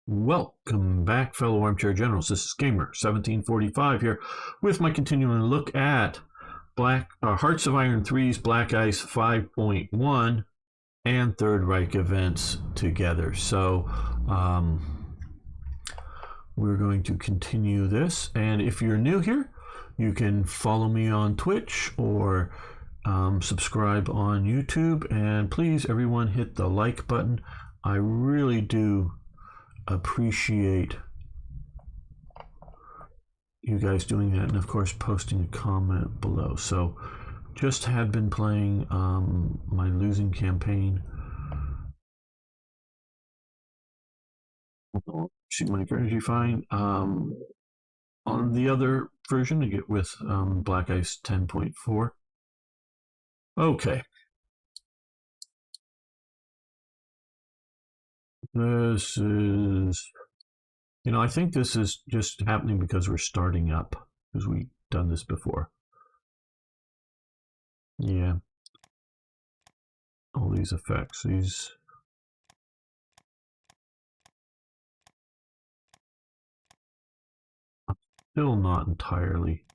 Welcome back, fellow armchair generals. This is Gamer 1745 here with my continuing look at Hearts of Iron 3's Black Ice 5.1 and Third Reich Events together. So we're going to continue this, and if you're new here, you can follow me on Twitch or subscribe on YouTube, and please everyone hit the like button. I really do appreciate you guys doing that, and of course posting a comment below. So just had been playing my losing campaign. See my energy fine on the other version to get with Black Ice 10.4. Okay, this is, I think this is just happening because we're starting up, because we've done this before. Yeah. All these effects, these. Still not entirely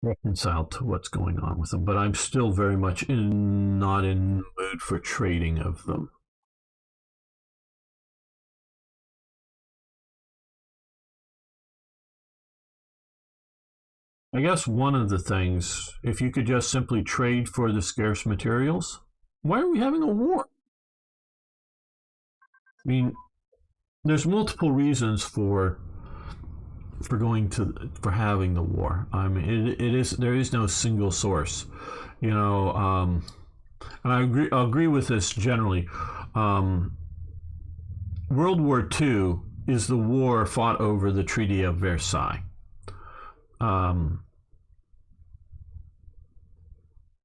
reconciled to what's going on with them, but I'm still very much not in the mood for trading of them. I guess one of the things, if you could just simply trade for the scarce materials, why are we having a war? I mean, there's multiple reasons for having the war. I mean, there is no single source, and I agree with this generally. World War II is the war fought over the Treaty of Versailles.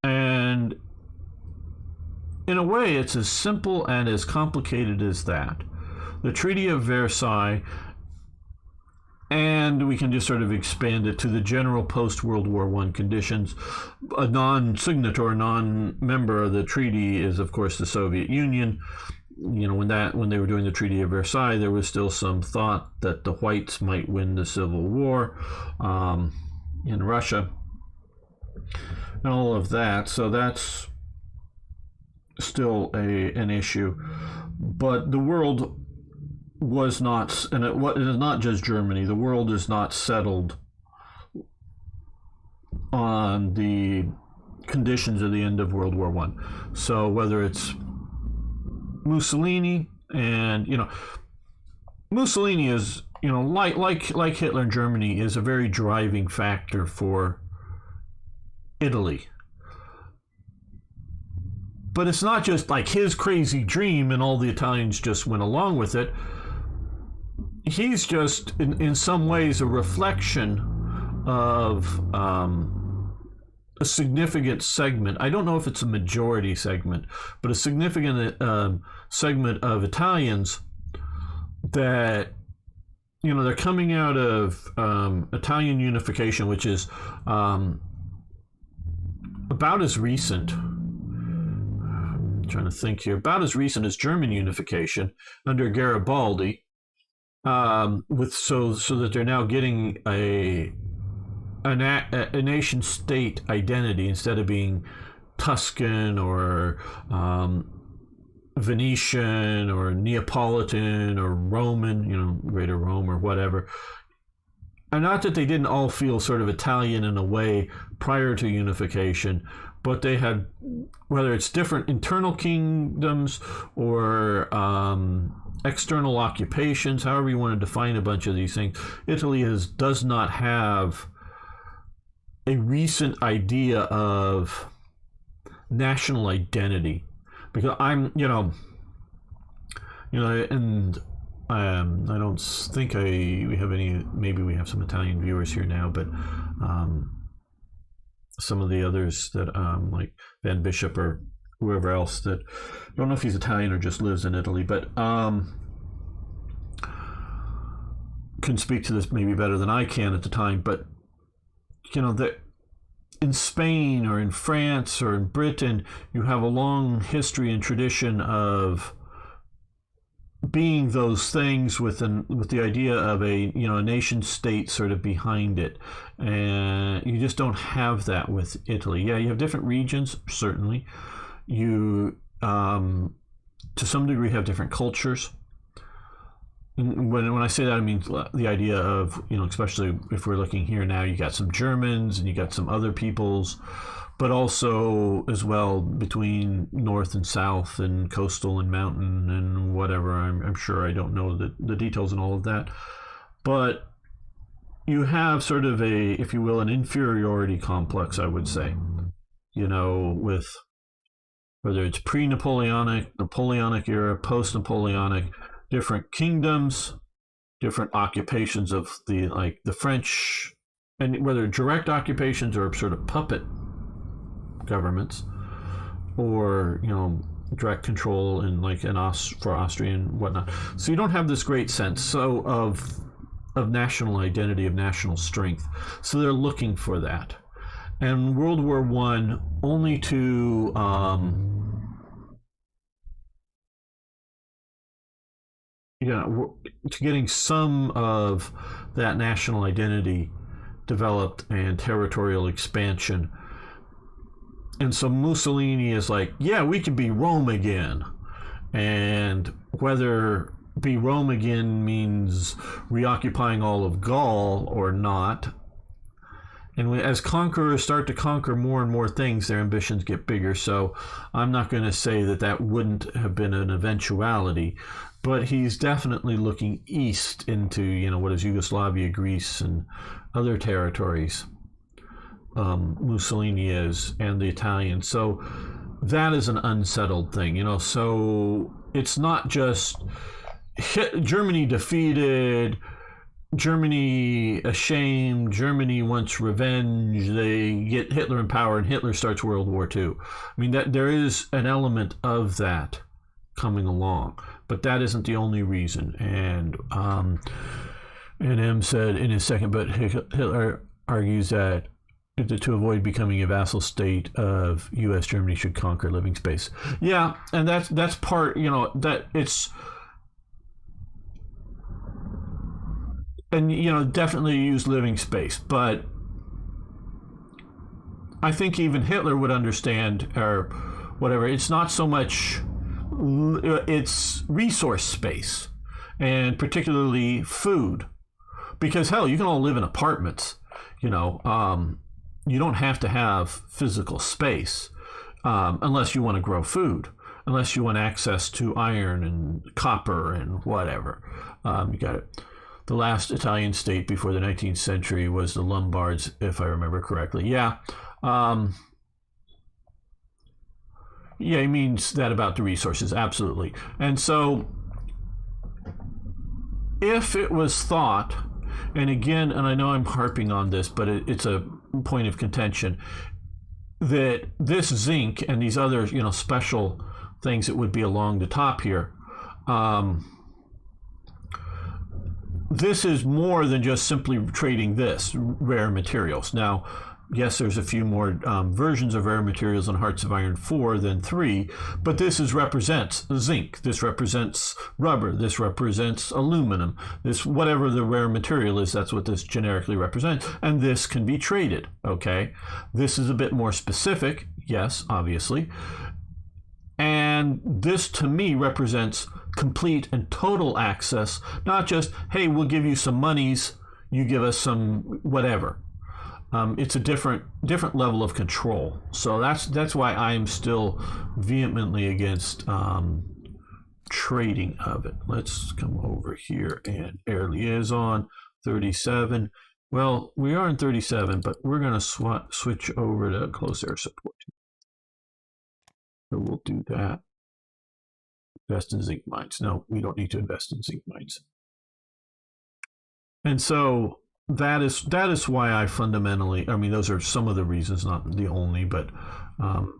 And in a way, it's as simple and as complicated as that. The Treaty of Versailles, and we can just sort of expand it to the general post-World War I conditions. A non-signatory, non-member of the treaty is, of course, the Soviet Union. When they were doing the Treaty of Versailles, there was still some thought that the whites might win the Civil War in Russia and all of that. So that's still an issue. But the world was not, and it is not just Germany, the world is not settled on the conditions of the end of World War I. So whether it's Mussolini, and Mussolini is, like Hitler in Germany, is a very driving factor for Italy. But it's not just like his crazy dream and all the Italians just went along with it. He's just, in some ways, a reflection of a significant segment. I don't know if it's a majority segment, but a significant segment of Italians that, they're coming out of Italian unification, which is about as recent. I'm trying to think here. About as recent as German unification under Garibaldi. So that they're now getting a nation state identity instead of being Tuscan or Venetian or Neapolitan or Roman, Greater Rome or whatever. And not that they didn't all feel sort of Italian in a way prior to unification, but they had, whether it's different internal kingdoms or external occupations, however you want to define a bunch of these things, Italy does not have a recent idea of national identity. Because and I don't think we have any, maybe we have some Italian viewers here now, but some of the others that like Van Bishop or whoever else, that I don't know if he's Italian or just lives in Italy, but can speak to this maybe better than I can at the time. But in Spain or in France or in Britain, you have a long history and tradition of being those things with the idea of a nation state sort of behind it, and you just don't have that with Italy. Yeah, you have different regions, certainly. You to some degree have different cultures. When I say that, I mean the idea of, especially if we're looking here now, you got some Germans and you got some other peoples, but also as well between north and south and coastal and mountain and whatever. I'm sure I don't know the details and all of that. But you have sort of a, if you will, an inferiority complex, I would say, with whether it's pre-Napoleonic, Napoleonic era, post-Napoleonic, different kingdoms, different occupations of the French, and whether direct occupations or sort of puppet governments, or direct control in for Austria and whatnot. So you don't have this great sense of national identity, of national strength. So they're looking for that. And World War I, only to getting some of that national identity developed and territorial expansion. And so Mussolini is like, yeah, we can be Rome again. And whether be Rome again means reoccupying all of Gaul or not. And as conquerors start to conquer more and more things, their ambitions get bigger. So I'm not going to say that wouldn't have been an eventuality, but he's definitely looking east into, what is Yugoslavia, Greece, and other territories. Mussolini is, and the Italians. So that is an unsettled thing, so it's not just Germany defeated, Germany ashamed, Germany wants revenge, they get Hitler in power, and Hitler starts World War II. I mean, that there is an element of that coming along, but that isn't the only reason. And M said in his second, but Hitler argues that to avoid becoming a vassal state of U.S., Germany should conquer living space. Yeah, and that's part, that it's, and definitely use living space, but I think even Hitler would understand, or whatever, it's not so much, it's resource space, and particularly food, because hell, you can all live in apartments, you don't have to have physical space unless you want to grow food, unless you want access to iron and copper and whatever. You got it. The last Italian state before the 19th century was the Lombards, if I remember correctly. Yeah. He means that about the resources, absolutely. And so if it was thought, and again, and I know I'm harping on this, but it's a point of contention, that this zinc and these other, special things that would be along the top here, this is more than just simply trading this rare materials. Now, yes, there's a few more versions of rare materials in Hearts of Iron 4 than 3, but this represents zinc, this represents rubber, this represents aluminum, this whatever the rare material is, that's what this generically represents, and this can be traded, okay? This is a bit more specific, yes, obviously, and this to me represents complete and total access, not just, hey, we'll give you some monies, you give us some whatever. It's a different level of control. So that's why I'm still vehemently against trading of it. Let's come over here and air liaison 37. Well, we are in 37, but we're going to switch over to close air support. So we'll do that. Invest in zinc mines. No, we don't need to invest in zinc mines. And so that is why I fundamentally, I mean, those are some of the reasons, not the only, but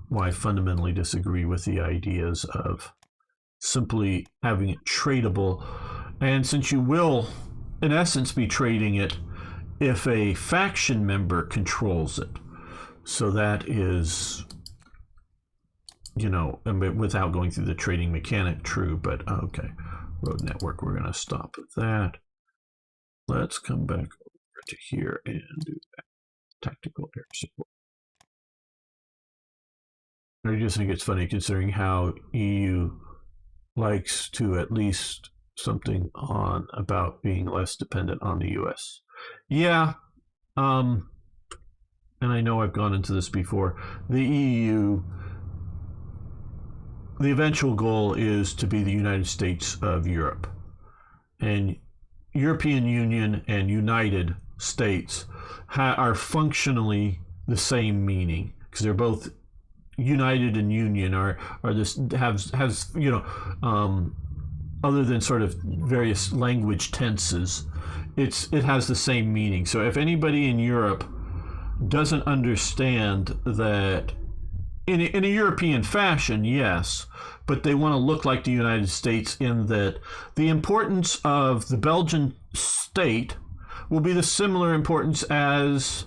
why I fundamentally disagree with the ideas of simply having it tradable. And since you will, in essence, be trading it if a faction member controls it. So that is, without going through the trading mechanic, true, but okay. Road network, we're going to stop at that. Let's come back over to here and do that. Tactical air support. I just think it's funny considering how EU likes to at least something on about being less dependent on the US. Yeah, and I know I've gone into this before. The EU, the eventual goal is to be the United States of Europe. And European Union and United States are functionally the same meaning, because they're both united and union are this has other than sort of various language tenses, it has the same meaning. So if anybody in Europe doesn't understand that in a European fashion, yes, but they want to look like the United States in that the importance of the Belgian state will be the similar importance as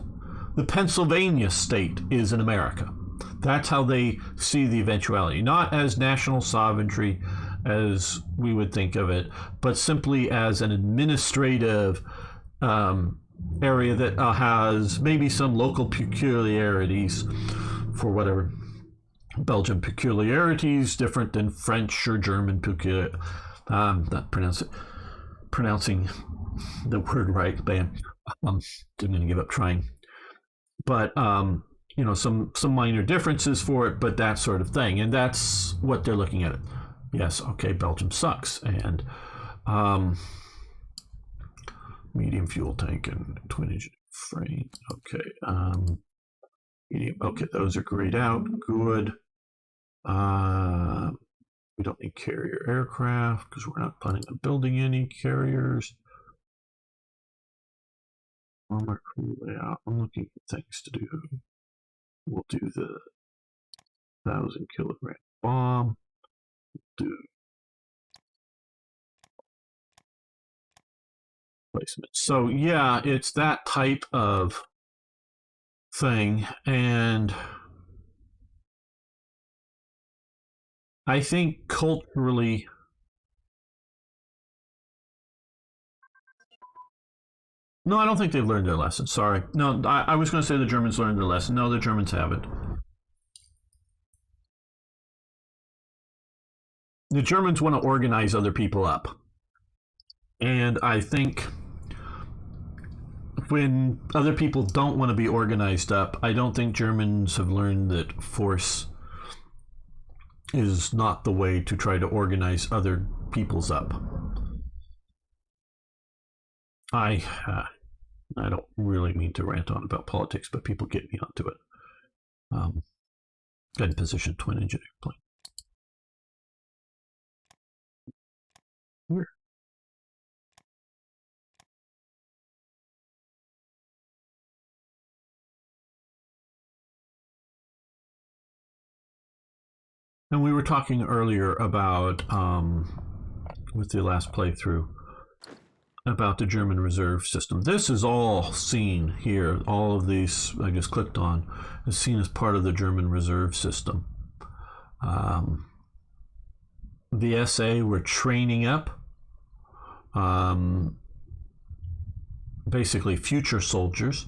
the Pennsylvania state is in America. That's how they see the eventuality, not as national sovereignty as we would think of it, but simply as an administrative area that has maybe some local peculiarities for whatever. Belgian peculiarities different than French or German peculiarities. Not pronouncing the word right, bam. I'm going to give up trying. But some minor differences for it, but that sort of thing, and that's what they're looking at it. Yes, okay, Belgium sucks, and medium fuel tank and twin engine frame. Okay, medium. Okay, those are grayed out. Good. We don't need carrier aircraft because we're not planning on building any carriers. Armor crew layout. I'm looking for things to do. We'll do the 1,000 kilogram bomb. Do placement. So yeah, it's that type of thing, and I think culturally, no, I don't think they've learned their lesson. Sorry. No, I was going to say the Germans learned their lesson. No, the Germans haven't. The Germans want to organize other people up. And I think when other people don't want to be organized up, I don't think Germans have learned that force is not the way to try to organize other peoples up. I don't really mean to rant on about politics, but people get me onto it. Got in position twin engine airplane. Where? And we were talking earlier about, with the last playthrough, about the German reserve system. This is all seen here. All of these I just clicked on is seen as part of the German reserve system. The SA were training up basically future soldiers,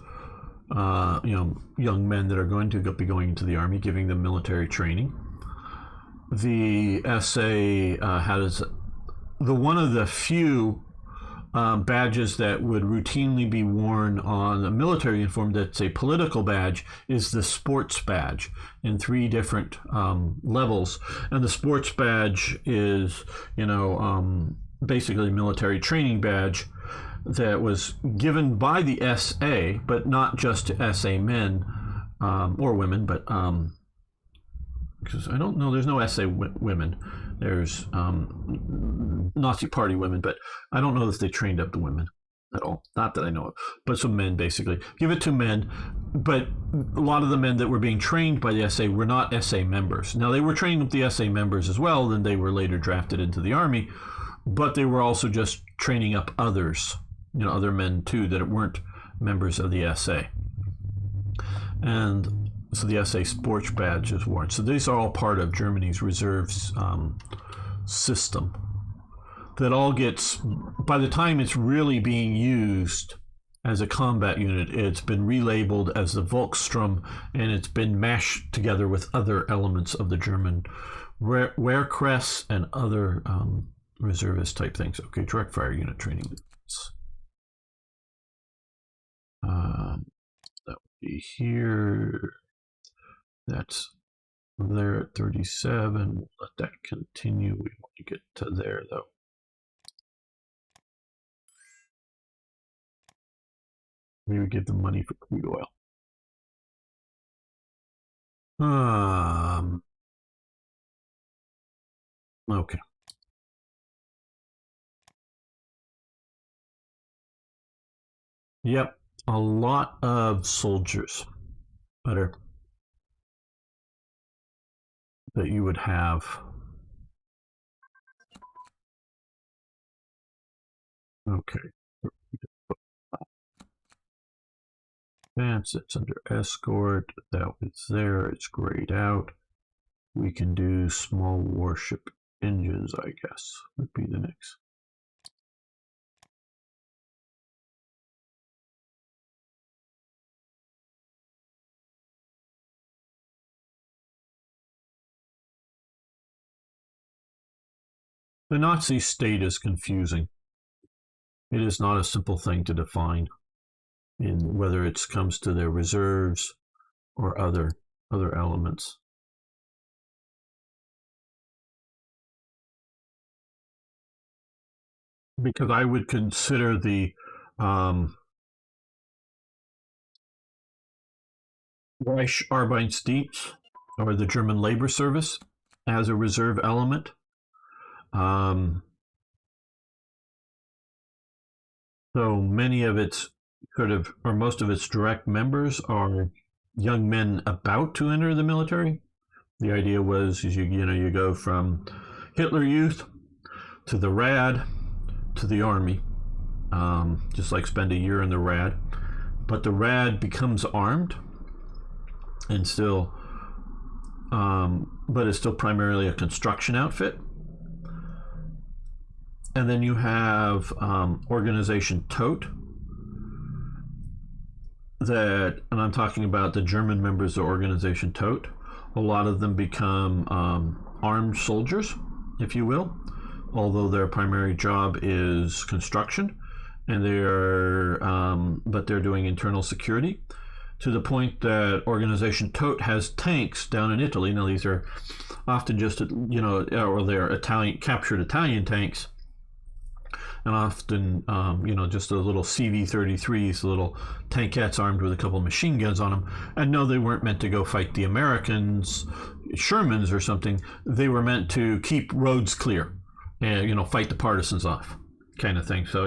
young men that are going to be going into the army, giving them military training. The SA has one of the few badges that would routinely be worn on a military uniform that's a political badge is the sports badge in 3 different levels. And the sports badge is, basically a military training badge that was given by the SA, but not just to SA men or women, but because I don't know, there's no SA women. There's Nazi Party women, but I don't know if they trained up the women at all. Not that I know of, but some men basically. Give it to men, but a lot of the men that were being trained by the SA were not SA members. Now, they were trained with the SA members as well, then they were later drafted into the army, but they were also just training up others, other men too, that weren't members of the SA. And So the SA sports badge is worn. So these are all part of Germany's reserves system. That all gets, by the time it's really being used as a combat unit, it's been relabeled as the Volkssturm, and it's been mashed together with other elements of the German Wehrkress and other reservist type things. Okay, direct fire unit training. That would be here. That's there at 37. Let that continue. We want to get to there though. We would give them money for crude oil. Okay. Yep, a lot of soldiers better that you would have. Okay. Advance, it's under escort. That was there. It's grayed out. We can do small warship engines, I guess, would be the next. The Nazi state is confusing. It is not a simple thing to define in whether it comes to their reserves or other elements. Because I would consider the Reich Arbeitsdienst, or the German Labor Service, as a reserve element. So many of its or most of its direct members are young men about to enter the military. The idea was you go from Hitler Youth to the RAD to the Army, just like spend a year in the RAD. But the RAD becomes armed and still, but it's still primarily a construction outfit. And then you have Organization Todt, and I'm talking about the German members of Organization Todt. A lot of them become armed soldiers, if you will, although their primary job is construction, and but they're doing internal security, to the point that Organization Todt has tanks down in Italy. Now these are often just or they're captured Italian tanks. And often, just a little CV-33s, little tankettes armed with a couple of machine guns on them. And no, they weren't meant to go fight the Americans, Shermans or something. They were meant to keep roads clear and, fight the partisans off, kind of thing. So,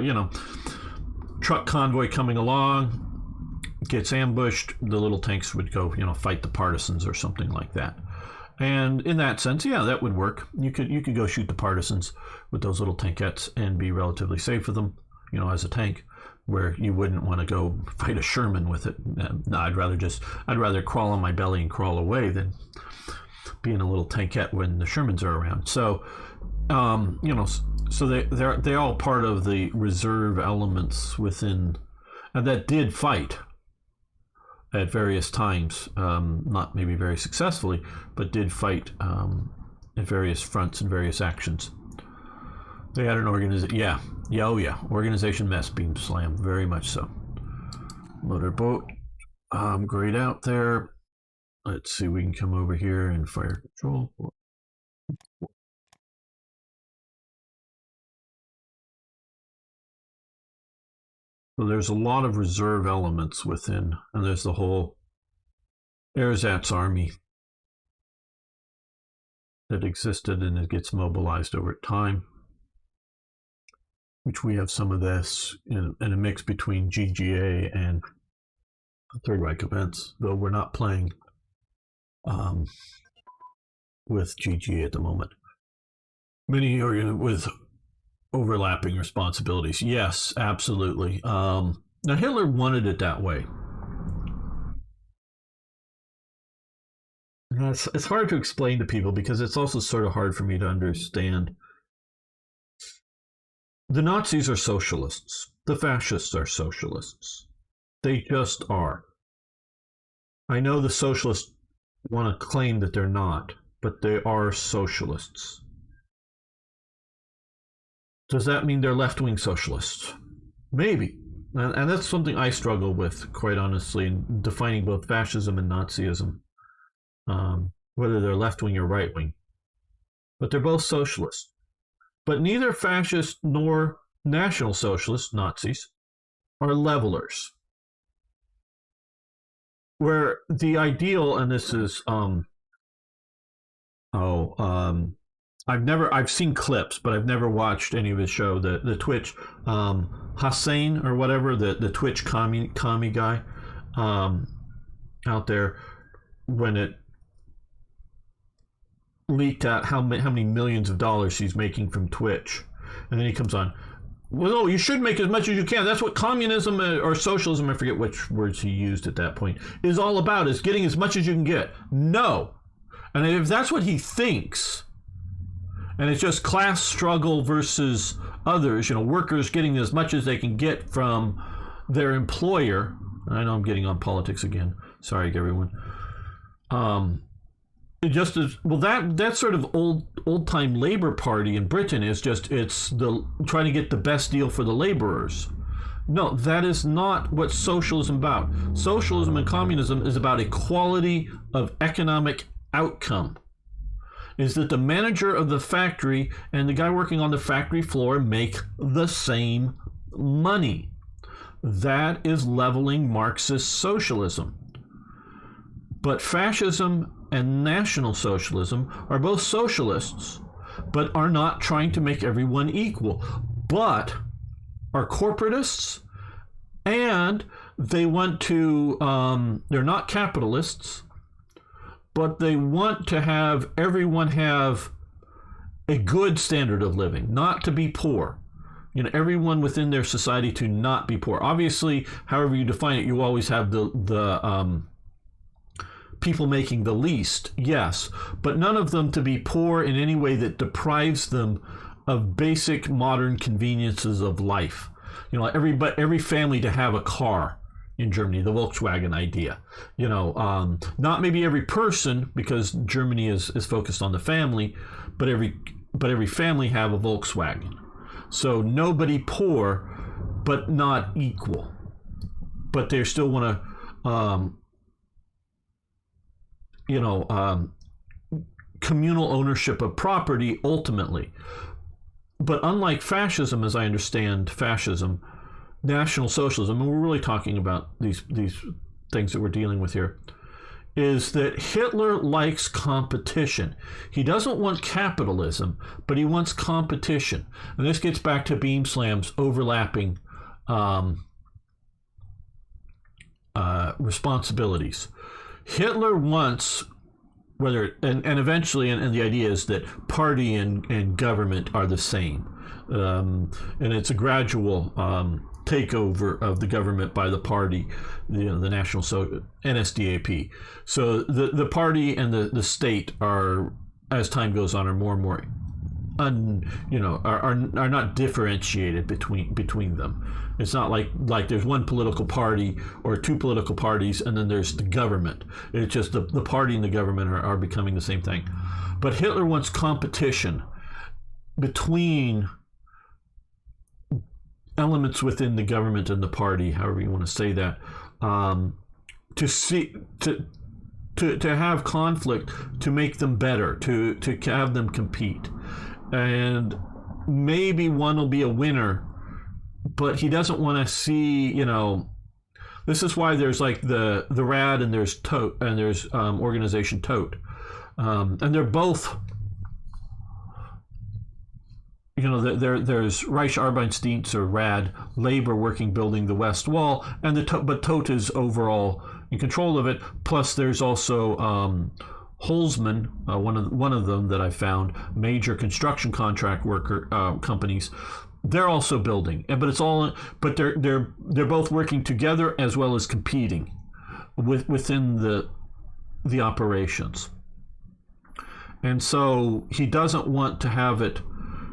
truck convoy coming along, gets ambushed, the little tanks would go, fight the partisans or something like that. And in that sense, yeah, that would work. You could go shoot the partisans with those little tankettes and be relatively safe with them, as a tank, where you wouldn't want to go fight a Sherman with it. No, I'd rather crawl on my belly and crawl away than be in a little tankette when the Shermans are around. So, so they're all part of the reserve elements within, and that did fight at various times, not maybe very successfully, but did fight at various fronts and various actions. They had an organization, organization mess beam slam, very much so. Motorboat, grayed out there. Let's see, we can come over here and fire control. So there's a lot of reserve elements within, and there's the whole ersatz army that existed, and it gets mobilized over time, which we have some of this in a mix between GGA and Third Reich Events, though we're not playing with GGA at the moment. Many are with overlapping responsibilities. Yes, absolutely. Now Hitler wanted it that way. It's hard to explain to people because it's also sort of hard for me to understand. The Nazis are socialists. The fascists are socialists. They just are. I know the socialists want to claim that they're not, but they are socialists. Does that mean they're left-wing socialists? Maybe. And that's something I struggle with, quite honestly, in defining both fascism and Nazism, whether they're left-wing or right-wing. But they're both socialists. But neither fascist nor National Socialist, Nazis, are levelers. Where the ideal, and this is, I've seen clips, but I've never watched any of his show. The Twitch, Hussein or whatever, the Twitch commie guy, out there, when it leaked out how many millions of dollars he's making from Twitch, and then he comes on, well, no, you should make as much as you can. That's what communism or socialism, I forget which words he used at that point, is all about, is getting as much as you can get. No. And if that's what he thinks, and it's just class struggle versus others, workers getting as much as they can get from their employer. I know I'm getting on politics again. Sorry, everyone. It just is, well, that sort of old time Labor Party in Britain is just, it's the trying to get the best deal for the laborers. No, that is not what socialism is about. Socialism and communism is about equality of economic outcome. Is that the manager of the factory and the guy working on the factory floor make the same money. That is leveling Marxist socialism. But fascism and National Socialism are both socialists, but are not trying to make everyone equal, but are corporatists, and they want to, they're not capitalists, but they want to have everyone have a good standard of living, not to be poor. Everyone within their society to not be poor. Obviously, however you define it, you always have the people making the least, yes, but none of them to be poor in any way that deprives them of basic modern conveniences of life. Every family to have a car in Germany, the Volkswagen idea. Not maybe every person, because Germany is focused on the family, but every family have a Volkswagen. So nobody poor, but not equal. But they still want to communal ownership of property ultimately. But unlike fascism, as I understand fascism, National Socialism, and we're really talking about these things that we're dealing with here, is that Hitler likes competition. He doesn't want capitalism, but he wants competition. And this gets back to Beamslam's overlapping responsibilities. Hitler wants, and eventually, and the idea is that party and government are the same. And it's a gradual takeover of the government by the party, the National NSDAP. So the party and the state are, as time goes on, are more and more are not differentiated between them. It's not like there's one political party or two political parties and then there's the government. It's just the party and the government are becoming the same thing. But Hitler wants competition between elements within the government and the party, however you want to say that, to have conflict, to make them better, to have them compete. And maybe one will be a winner, but he doesn't want to see, this is why there's like the RAD and there's TOTE and there's organization TOTE. And they're both, there's Reich Arbeitsdienst or RAD, labor working building the West Wall, and but TOTE is overall in control of it. Plus there's also Holzman, one of them that I found, major construction contract worker companies. They're also building, but they're both working together as well as competing within the operations. And so he doesn't want to have it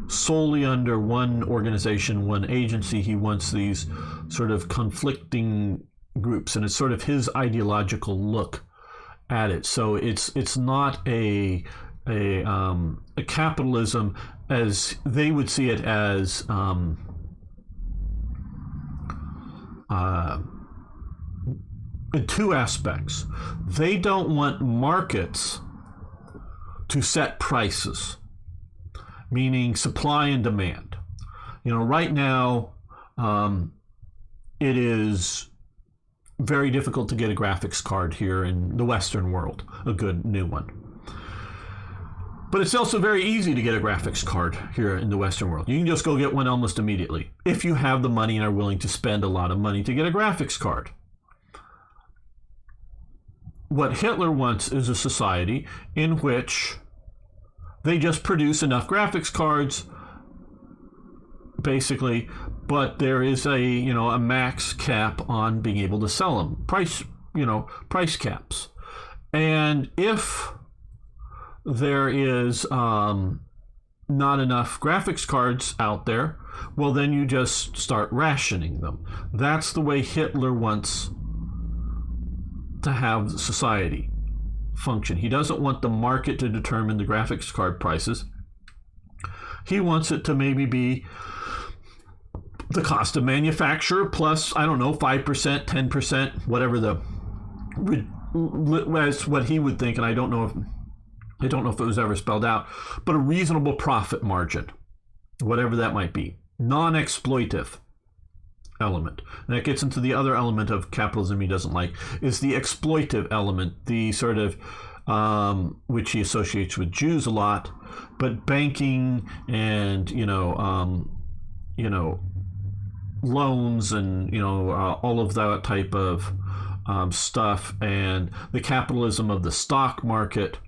solely under one organization, one agency. He wants these sort of conflicting groups, and it's sort of his ideological look at it. So it's not a capitalism as they would see it as in two aspects. They don't want markets to set prices, meaning supply and demand. Right now, it is very difficult to get a graphics card here in the Western world, a good new one. But it's also very easy to get a graphics card here in the Western world. You can just go get one almost immediately if you have the money and are willing to spend a lot of money to get a graphics card. What Hitler wants is a society in which they just produce enough graphics cards, basically, but there is a max cap on being able to sell them. Price caps. And if there is not enough graphics cards out there, well, then you just start rationing them. That's the way Hitler wants to have society function. He doesn't want the market to determine the graphics card prices. He wants it to maybe be the cost of manufacture plus, 5%, 10%, whatever that's what he would think, and I don't know if it was ever spelled out, but a reasonable profit margin, whatever that might be. Non-exploitive element. And that gets into the other element of capitalism he doesn't like, is the exploitive element, the sort of which he associates with Jews a lot, but banking and loans and all of that type of stuff, and the capitalism of the stock market,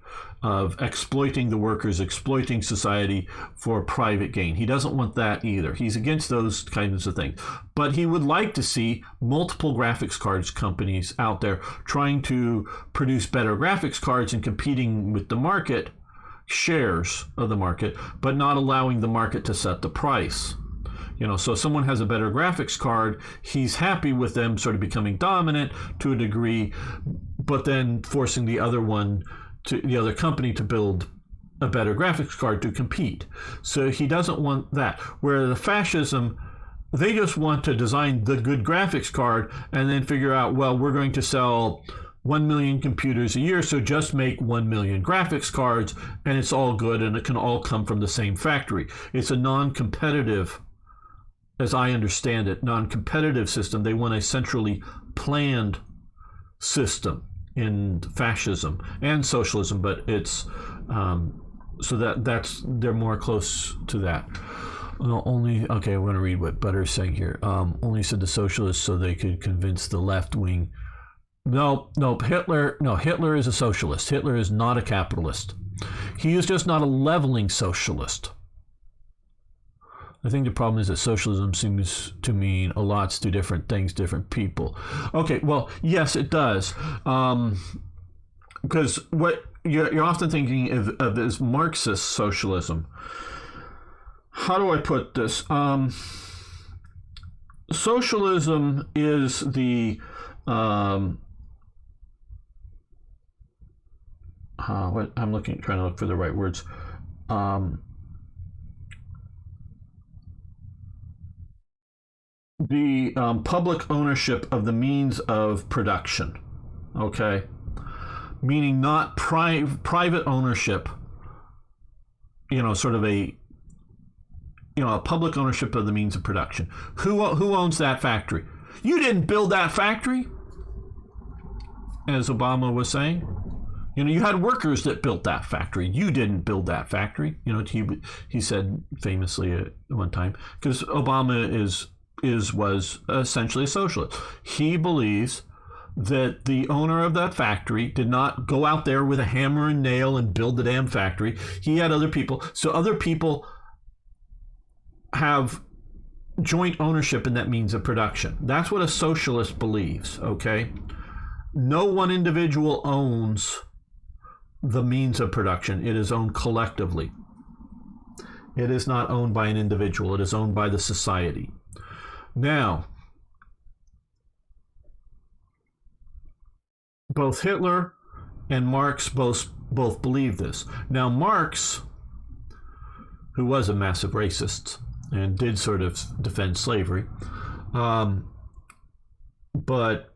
of exploiting the workers, exploiting society for private gain. He doesn't want that either. He's against those kinds of things. But he would like to see multiple graphics cards companies out there trying to produce better graphics cards and competing with the market, shares of the market, but not allowing the market to set the price. So if someone has a better graphics card, he's happy with them sort of becoming dominant to a degree, but then forcing the other company to build a better graphics card to compete. So he doesn't want that. Where the fascism, they just want to design the good graphics card and then figure out, well, we're going to sell 1 million computers a year, so just make 1 million graphics cards and it's all good and it can all come from the same factory. It's a non-competitive, as I understand it, non-competitive system. They want a centrally planned system in fascism and socialism, but it's so that's they're more close to that. Okay, I'm going to read what Butter's saying here. Only said the socialists so they could convince the left wing. No, Hitler is a socialist. Hitler is not a capitalist. He is just not a leveling socialist. I think the problem is that socialism seems to mean a lot to different things, different people. Okay, well, yes, it does. Because what you're often thinking of is Marxist socialism. How do I put this? Socialism is the what I'm trying to look for the right words. The public ownership of the means of production, okay? Meaning not private ownership, sort of a public ownership of the means of production. Who owns that factory? You didn't build that factory, as Obama was saying. You had workers that built that factory. You didn't build that factory. He said famously at one time, because Obama was essentially a socialist. He believes that the owner of that factory did not go out there with a hammer and nail and build the damn factory. He had other people. So other people have joint ownership in that means of production. That's what a socialist believes, okay? No one individual owns the means of production. It is owned collectively. It is not owned by an individual. It is owned by the society. Now, both Hitler and Marx both believe this. Now, Marx, who was a massive racist and did sort of defend slavery, but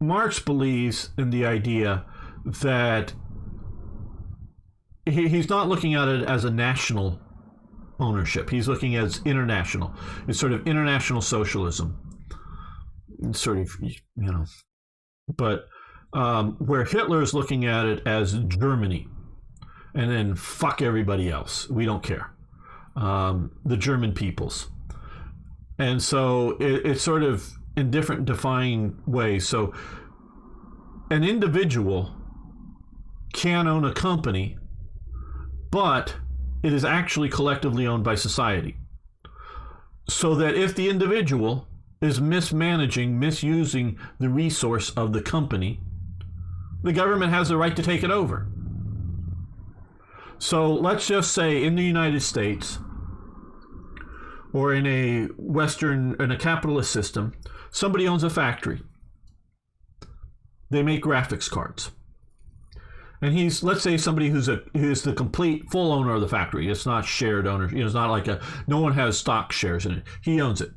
Marx believes in the idea that he's not looking at it as a national ownership. He's looking at it as international. It's sort of international socialism. It's sort of, but where Hitler is looking at it as Germany, and then fuck everybody else. We don't care. The German peoples. And so it's sort of in different defining ways. So an individual can own a company, but it is actually collectively owned by society. So that if the individual is misusing the resource of the company, the government has the right to take it over. So let's just say in the United States, or in a capitalist system, somebody owns a factory. They make graphics cards. And let's say somebody who's the complete full owner of the factory. It's not shared ownership. It's not like no one has stock shares in it. He owns it.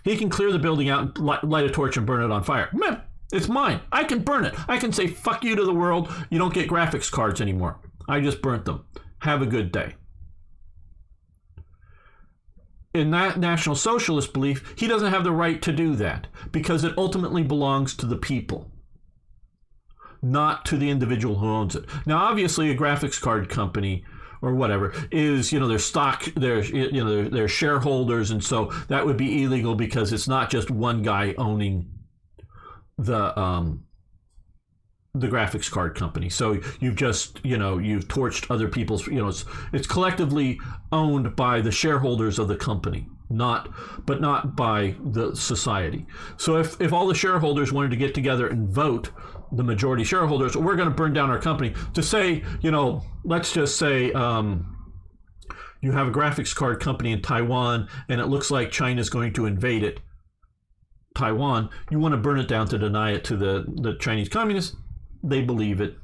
He can clear the building out, light a torch and burn it on fire. Man, it's mine. I can burn it. I can say fuck you to the world. You don't get graphics cards anymore. I just burnt them. Have a good day. In that National Socialist belief, he doesn't have the right to do that because it ultimately belongs to the people, not to the individual who owns it. Now, obviously, a graphics card company or whatever is, their stock, their shareholders, and so that would be illegal because it's not just one guy owning the graphics card company. So you've just, you've torched other people's, it's collectively owned by the shareholders of the company, but not by the society. So if all the shareholders wanted to get together and vote, the majority shareholders, we're going to burn down our company, to say, let's just say you have a graphics card company in Taiwan and it looks like China's going to invade Taiwan, you want to burn it down to deny it to the Chinese communists. They believe it.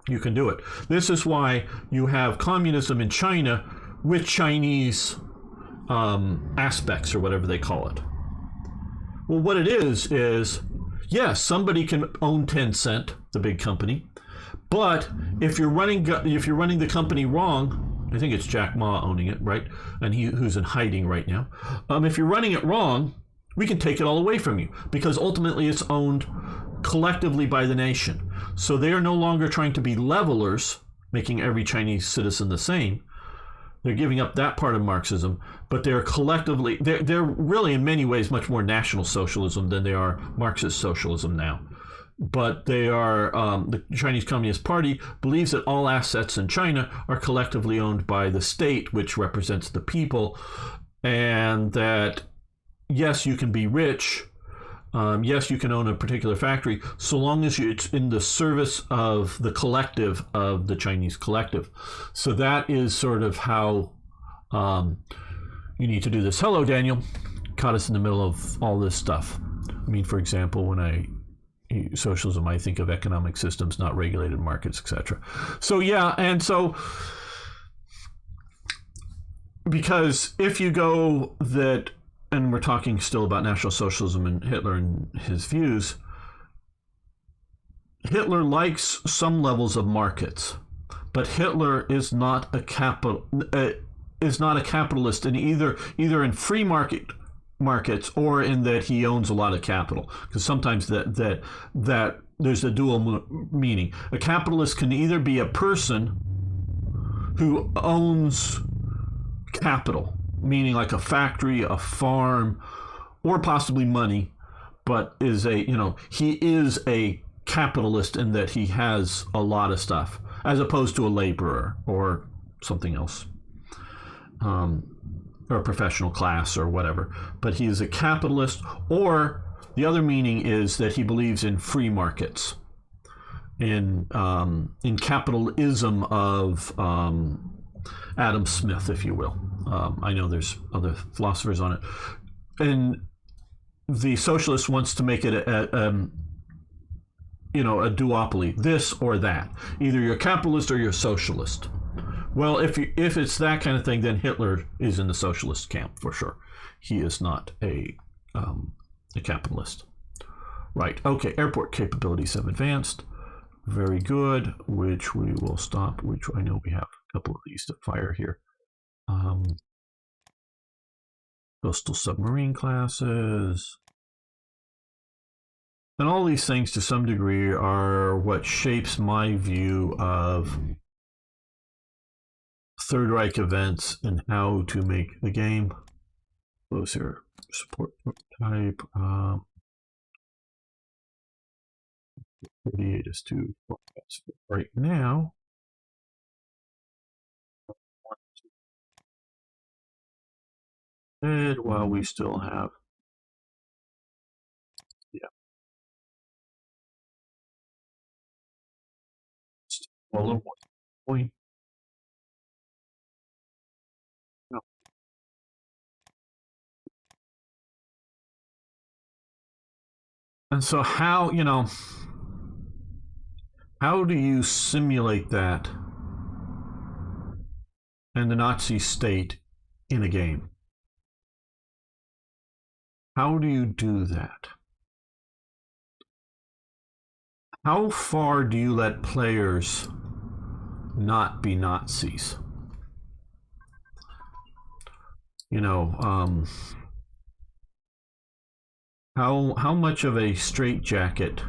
You can do it. This is why you have communism in China with Chinese aspects, or whatever they call it. Well, what it is yes, somebody can own Tencent, the big company, but if you're running the company wrong, I think it's Jack Ma owning it, right? And who's in hiding right now. If you're running it wrong, we can take it all away from you because ultimately it's owned collectively by the nation. So they are no longer trying to be levelers, making every Chinese citizen the same. They're giving up that part of Marxism, but they're collectively, they're really in many ways much more National Socialism than they are Marxist socialism now. But they are, the Chinese Communist Party believes that all assets in China are collectively owned by the state, which represents the people, and that, yes, you can be rich, yes, you can own a particular factory, so long as it's in the service of the collective, of the Chinese collective. So that is sort of how you need to do this. Hello, Daniel. Caught us in the middle of all this stuff. I mean, for example, when socialism, I think of economic systems, not regulated markets, etc. So yeah, and so because if you go that, and we're talking still about National Socialism and Hitler and his views, Hitler likes some levels of markets, but Hitler is not a capitalist in either in free markets or in that he owns a lot of capital, because sometimes that there's a dual meaning. A capitalist can either be a person who owns capital, meaning like a factory, a farm, or possibly money, but is he is a capitalist in that he has a lot of stuff, as opposed to a laborer or something else, or a professional class or whatever. But he is a capitalist, or the other meaning is that he believes in free markets. in capitalism of Adam Smith, if you will. I know there's other philosophers on it, and the socialist wants to make it a duopoly, this or that. Either you're capitalist or you're socialist. Well, if it's that kind of thing, then Hitler is in the socialist camp for sure. He is not a capitalist. Right. Okay. Airport capabilities have advanced. Very good. Which we will stop. Which I know we have a couple of these to fire here. Coastal submarine classes. And all these things to some degree are what shapes my view of Third Reich events and how to make the game. Close here. Support type. 38 is too fast right now. While we still have, well, point. No. And so how do you simulate that and the Nazi state in a game? How do you do that? How far do you let players not be Nazis? How much of a straitjacket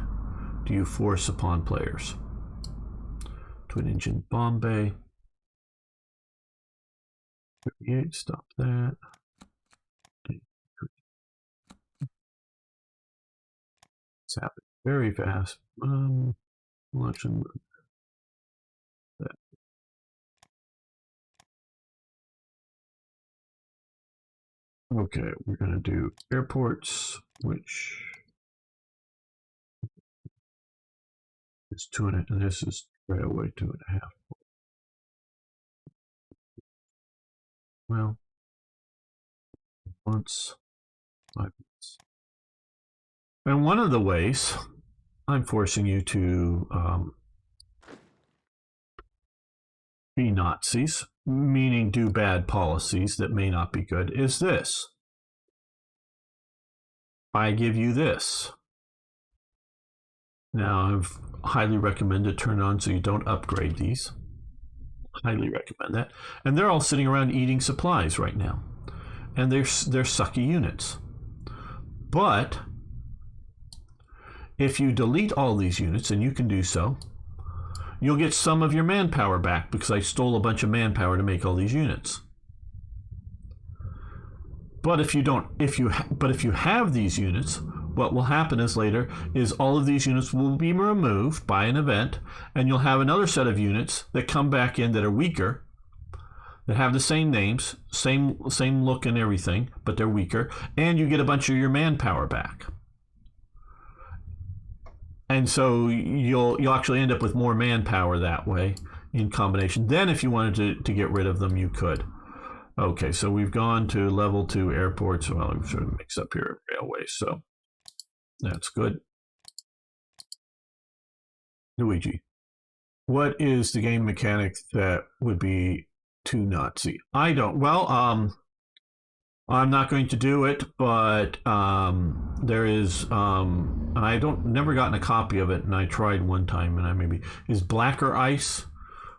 do you force upon players? Twin engine bomb bay. 38, stop that. It's happening very fast. Launching that. Okay, we're going to do airports, which is 2.5, and this is railway 2.5. Well, once 5 minutes. And one of the ways I'm forcing you to be Nazis, meaning do bad policies that may not be good, is this. I give you this. Now, I've highly recommend to turn on so you don't upgrade these. Highly recommend that. And they're all sitting around eating supplies right now. And they're sucky units. But if you delete all these units, and you can do so, you'll get some of your manpower back because I stole a bunch of manpower to make all these units. But if you have these units, what will happen is later is all of these units will be removed by an event, and you'll have another set of units that come back in that are weaker, that have the same names, same look and everything, but they're weaker, and you get a bunch of your manpower back. And so you'll actually end up with more manpower that way in combination. Then if you wanted to get rid of them, you could. Okay, so we've gone to level 2 airports. Well, I'm sort of mix up here railways, so that's good. Luigi, what is the game mechanic that would be too Nazi? I don't. Well, I'm not going to do it, but there is, and I never gotten a copy of it, and I tried one time, and is Blacker Ice,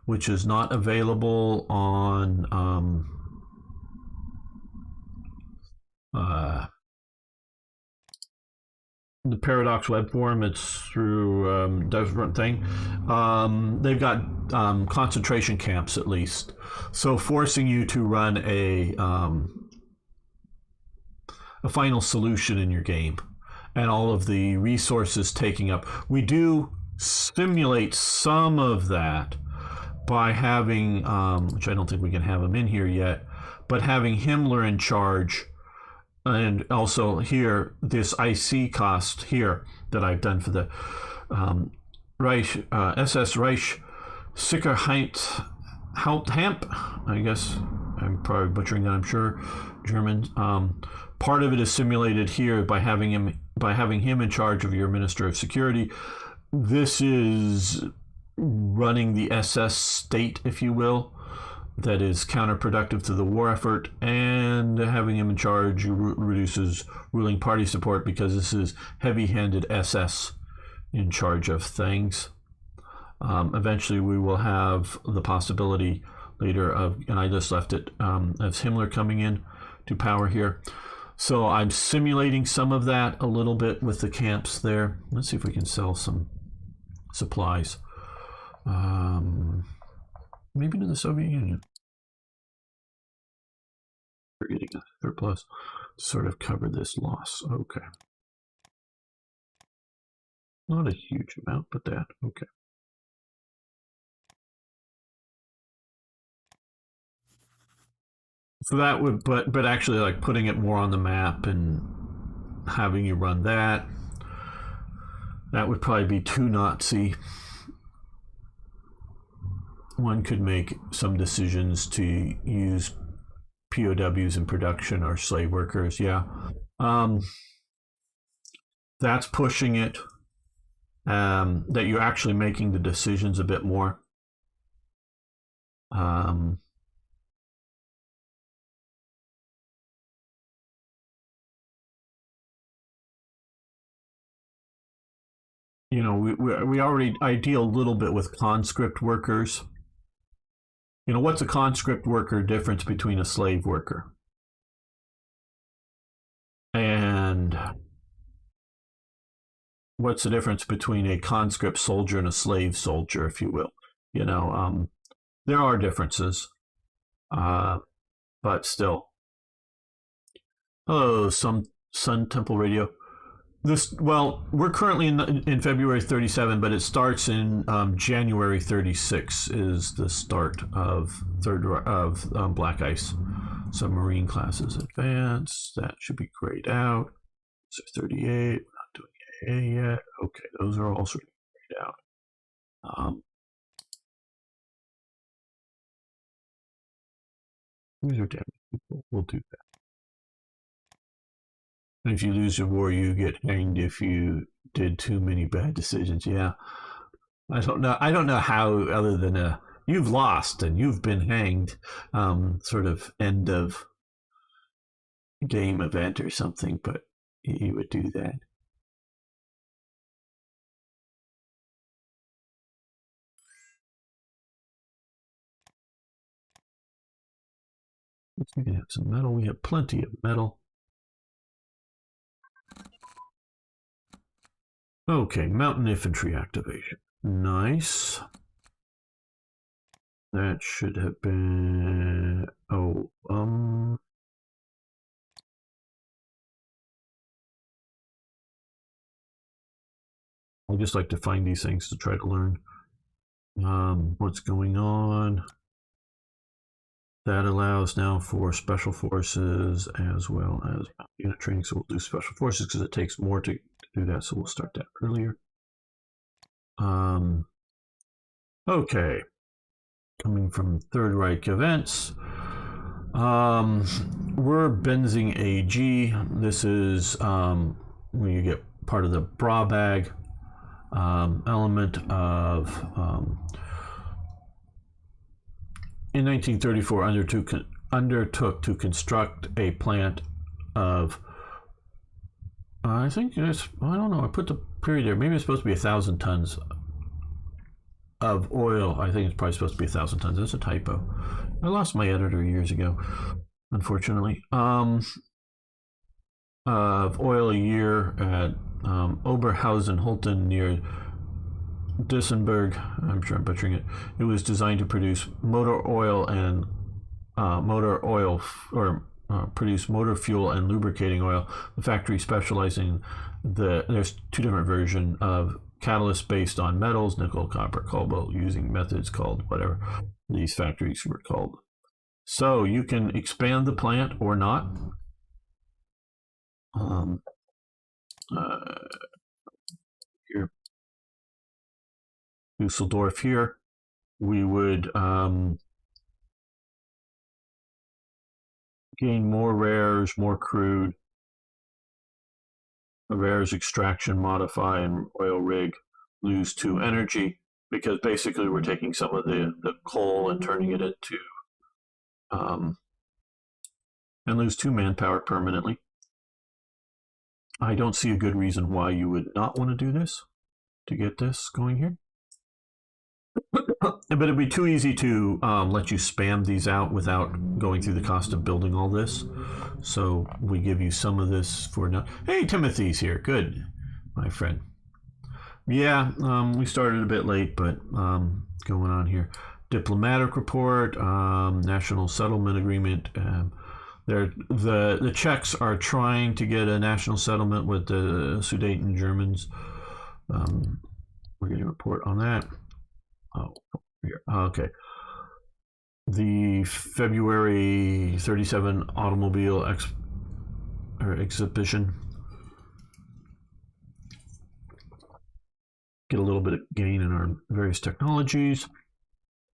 which is not available on the Paradox web forum. It's through different thing. They've got concentration camps at least, so forcing you to run a final solution in your game, and all of the resources taking up. We do stimulate some of that by having, which I don't think we can have him in here yet, but having Himmler in charge. And also here, this IC cost here that I've done for the SS Reich Sicherheit Hauptamp. I guess I'm probably butchering that. I'm sure German. Part of it is simulated here by having him in charge of your Minister of Security. This is running the SS state, if you will, that is counterproductive to the war effort, and having him in charge reduces ruling party support because this is heavy-handed SS in charge of things. Eventually we will have the possibility later of, and I just left it as Himmler coming in to power here. So I'm simulating some of that a little bit with the camps there. Let's see if we can sell some supplies. Maybe to the Soviet Union. We're getting a surplus to sort of cover this loss. Okay. Not a huge amount, but that, okay. So that would, but actually like putting it more on the map and having you run that would probably be too Nazi. One could make some decisions to use POWs in production or slave workers. Yeah. That's pushing it. That you're actually making the decisions a bit more. You know, I deal a little bit with conscript workers. You know, what's a conscript worker difference between a slave worker? And what's the difference between a conscript soldier and a slave soldier, if you will? You know, there are differences, but still. Hello, Sun Temple Radio. We're currently in February 37, but it starts in January 36 is the start of Black Ice. Submarine classes advanced. That should be grayed out. So 38. We're not doing AA yet. Okay, those are all sort of grayed out. These are damaged people. We'll do that. And if you lose a war, you get hanged if you did too many bad decisions. Yeah. I don't know how, other than you've lost and you've been hanged, sort of end of game event or something, but you would do that. Let's see if we can have some metal. We have plenty of metal. Okay, mountain infantry activation. Nice. That should have been, I just like to find these things to try to learn what's going on. That allows now for special forces as well as unit training. So we'll do special forces because it takes more to do that. So we'll start that earlier. Okay. Coming from Third Reich Events. We're benzing AG. This is when you get part of the bra bag element of in 1934 undertook to construct a plant of I think it's, I don't know, I put the period there, maybe it's supposed to be 1,000 tons of oil. I think it's probably supposed to be 1,000 tons. That's a typo. I lost my editor years ago, unfortunately. Of oil a year at Oberhausen Holten near Duisburg. I'm sure I'm butchering it. It was designed to produce motor oil and produce motor fuel and lubricating oil. The factory specializing there's two different versions of catalysts based on metals, nickel, copper, cobalt, using methods called whatever these factories were called. So you can expand the plant or not. Here. Dusseldorf here. We would gain more rares, more crude, rares extraction, modify, and oil rig, lose 2 energy, because basically we're taking some of the coal and turning it into, and lose 2 manpower permanently. I don't see a good reason why you would not want to do this, to get this going here. But it'd be too easy to let you spam these out without going through the cost of building all this. So we give you some of this for now. Hey, Timothy's here. Good, my friend. Yeah, we started a bit late, but going on here. Diplomatic report, national settlement agreement. The Czechs are trying to get a national settlement with the Sudeten Germans. We're going to report on that. Oh, here. Okay. The February 37 automobile exhibition. Get a little bit of gain in our various technologies.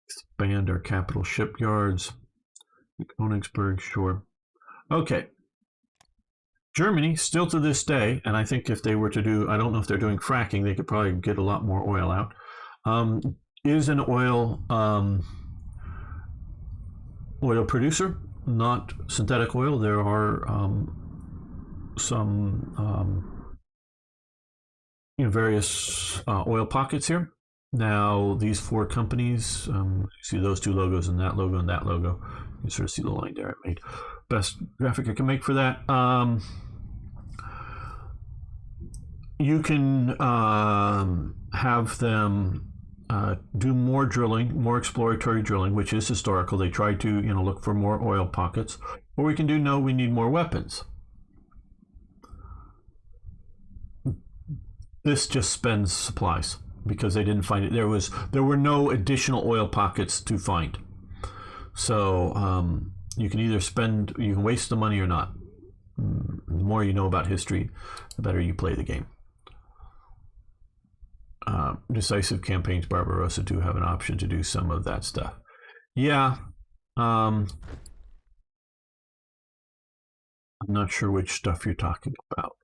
Expand our capital shipyards. Königsberg, sure. Okay. Germany, still to this day, and I think if they were to do, I don't know if they're doing fracking, they could probably get a lot more oil out, is an oil producer, not synthetic oil. There are some various oil pockets here. Now, these 4 companies, you see those 2 logos and that logo and that logo. You can sort of see the line there I made. Best graphic I can make for that. You can have them do more drilling, more exploratory drilling, which is historical. They try to, look for more oil pockets. Or we can do, no, we need more weapons. This just spends supplies because they didn't find it. There were no additional oil pockets to find. So you can either you can waste the money or not. The more you know about history, the better you play the game. Decisive campaigns, Barbarossa do have an option to do some of that stuff. Yeah. I'm not sure which stuff you're talking about.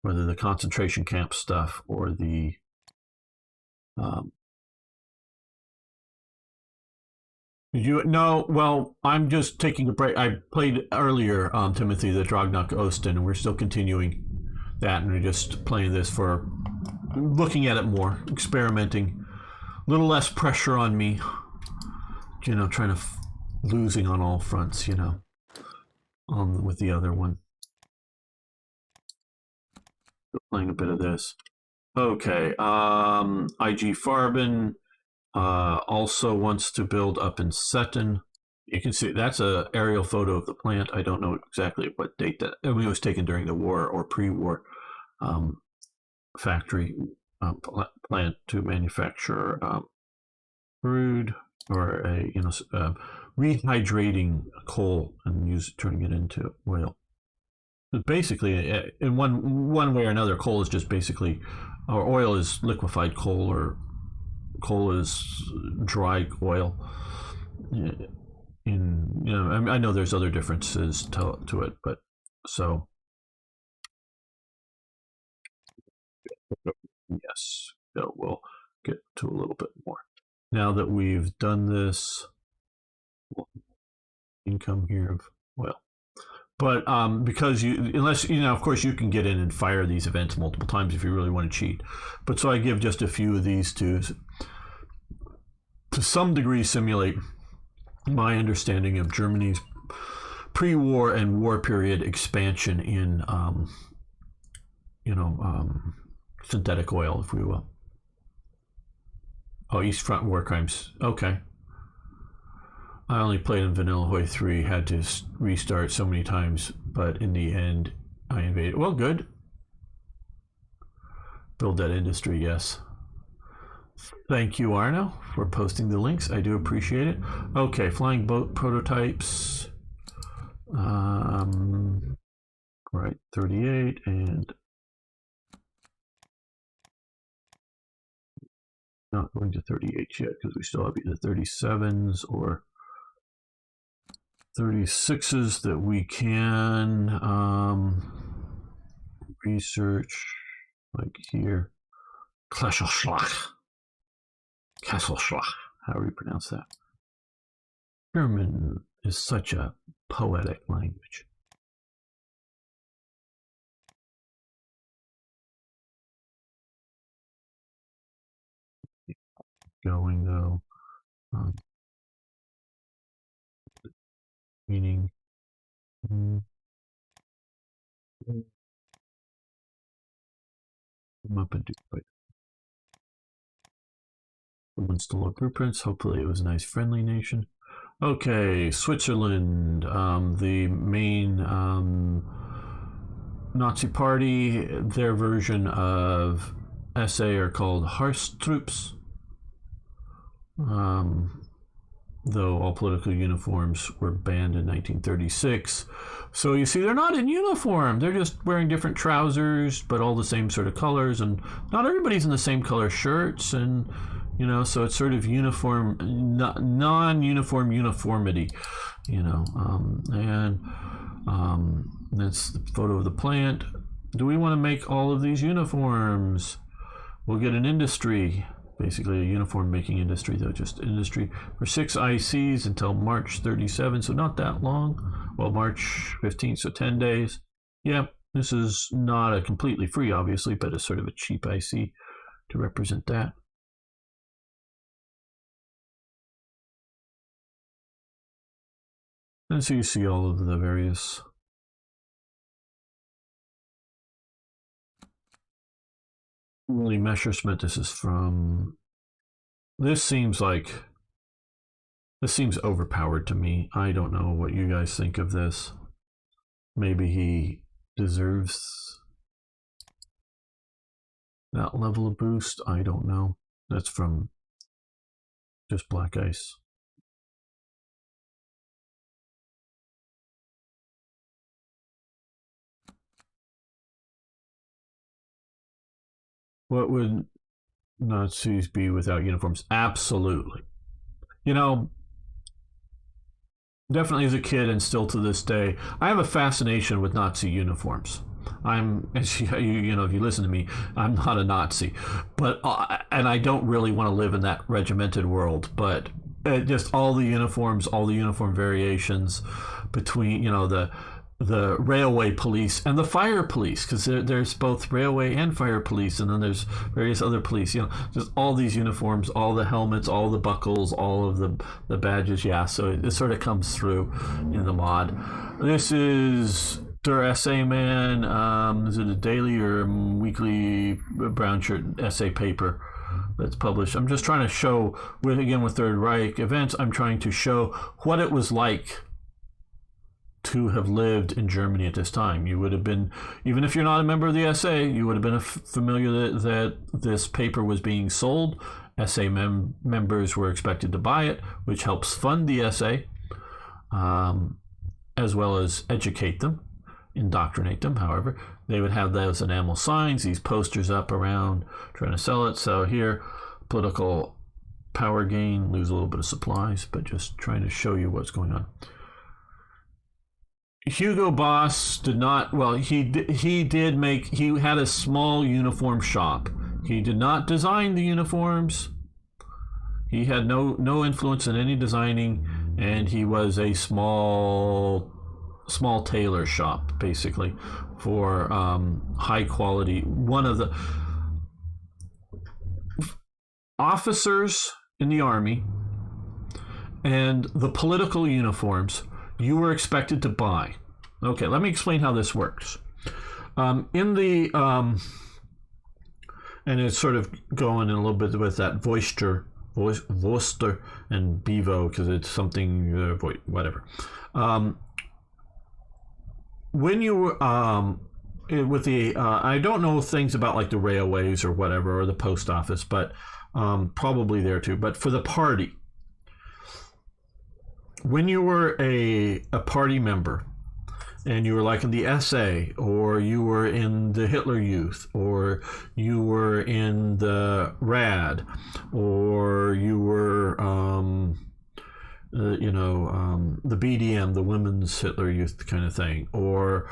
Whether the concentration camp stuff or the well, I'm just taking a break. I played earlier, Timothy, the Drognak Osten, and we're still continuing that, and we're just playing this for looking at it more, experimenting, a little less pressure on me, trying to losing on all fronts, with the other one. Playing a bit of this. Okay, IG Farben also wants to build up in Seton. You can see that's an aerial photo of the plant. I don't know exactly what date that it was taken during the war or pre-war. Factory plant to manufacture crude or a rehydrating coal and turning it into oil. But basically, in one way or another, coal is just basically, or oil is liquefied coal, or coal is dry oil. I know there's other differences to it, but so. Yes, we'll get to a little bit more. Now that we've done this, income here of oil. But because unless, of course you can get in and fire these events multiple times if you really want to cheat. But so I give just a few of these to some degree simulate my understanding of Germany's pre-war and war period expansion in, synthetic oil, if we will. Oh, East Front war crimes. Okay. I only played in Vanilla Hoi 3, had to restart so many times, but in the end, I invaded. Well, good. Build that industry, yes. Thank you, Arno, for posting the links. I do appreciate it. Okay, flying boat prototypes. Right, 38 and Not going to 38 yet because we still have either 37s or 36s that we can research, like here. Klasselschlag. Kasselschlag, however you pronounce that. German is such a poetic language. Going though, meaning come up and do it. Someone stole our blueprints. Hopefully it was a nice friendly nation. Okay, Switzerland, the main Nazi party, their version of SA are called Harstroops. Though all political uniforms were banned in 1936. So you see, they're not in uniform. They're just wearing different trousers, but all the same sort of colors, and not everybody's in the same color shirts, and you know, so it's sort of uniform, non-uniform uniformity, you know, and that's the photo of the plant. Do we want to make all of these uniforms? We'll get an industry, basically a uniform making industry, though, just industry, for 6 ICs until March 37, so not that long. Well, March 15th, so 10 days. Yeah, this is not a completely free, obviously, but it's sort of a cheap IC to represent that. And so you see all of the various Willie Messerschmitt. This is from, this seems overpowered to me. I don't know what you guys think of this. Maybe he deserves that level of boost. I don't know. That's from just Black Ice. What would Nazis be without uniforms? Absolutely. You know, definitely as a kid and still to this day, I have a fascination with Nazi uniforms. As you know, if you listen to me, I'm not a Nazi, but and I don't really want to live in that regimented world. But just all the uniforms, all the uniform variations between, you know, the railway police and the fire police, because there's both railway and fire police, and then there's various other police, you know, just all these uniforms, all the helmets, all the buckles, all of the badges. Yeah, so it sort of comes through in the mod. This is Der Essay Man. Is it a daily or weekly brown shirt essay paper that's published? I'm just trying to show, with Third Reich Events, I'm trying to show what it was like to have lived in Germany at this time. You would have been, even if you're not a member of the SA, you would have been familiar that this paper was being sold. SA members were expected to buy it, which helps fund the SA, as well as educate them, indoctrinate them. However, they would have those enamel signs, these posters up around trying to sell it. So here, political power gain, lose a little bit of supplies, but just trying to show you what's going on. Hugo Boss did not, well, he had a small uniform shop. He did not design the uniforms. He had no influence in any designing, and he was a small tailor shop, basically, for high quality. One of the officers in the army and the political uniforms you were expected to buy. Okay, let me explain how this works. And it's sort of going in a little bit with that Voster and Bevo, because it's something, whatever. When you were, with the, I don't know things about like the railways or whatever, or the post office, but probably there too. But for the party, when you were a party member, and you were like in the SA, or you were in the Hitler Youth, or you were in the RAD, or you were the BDM, the Women's Hitler Youth kind of thing, or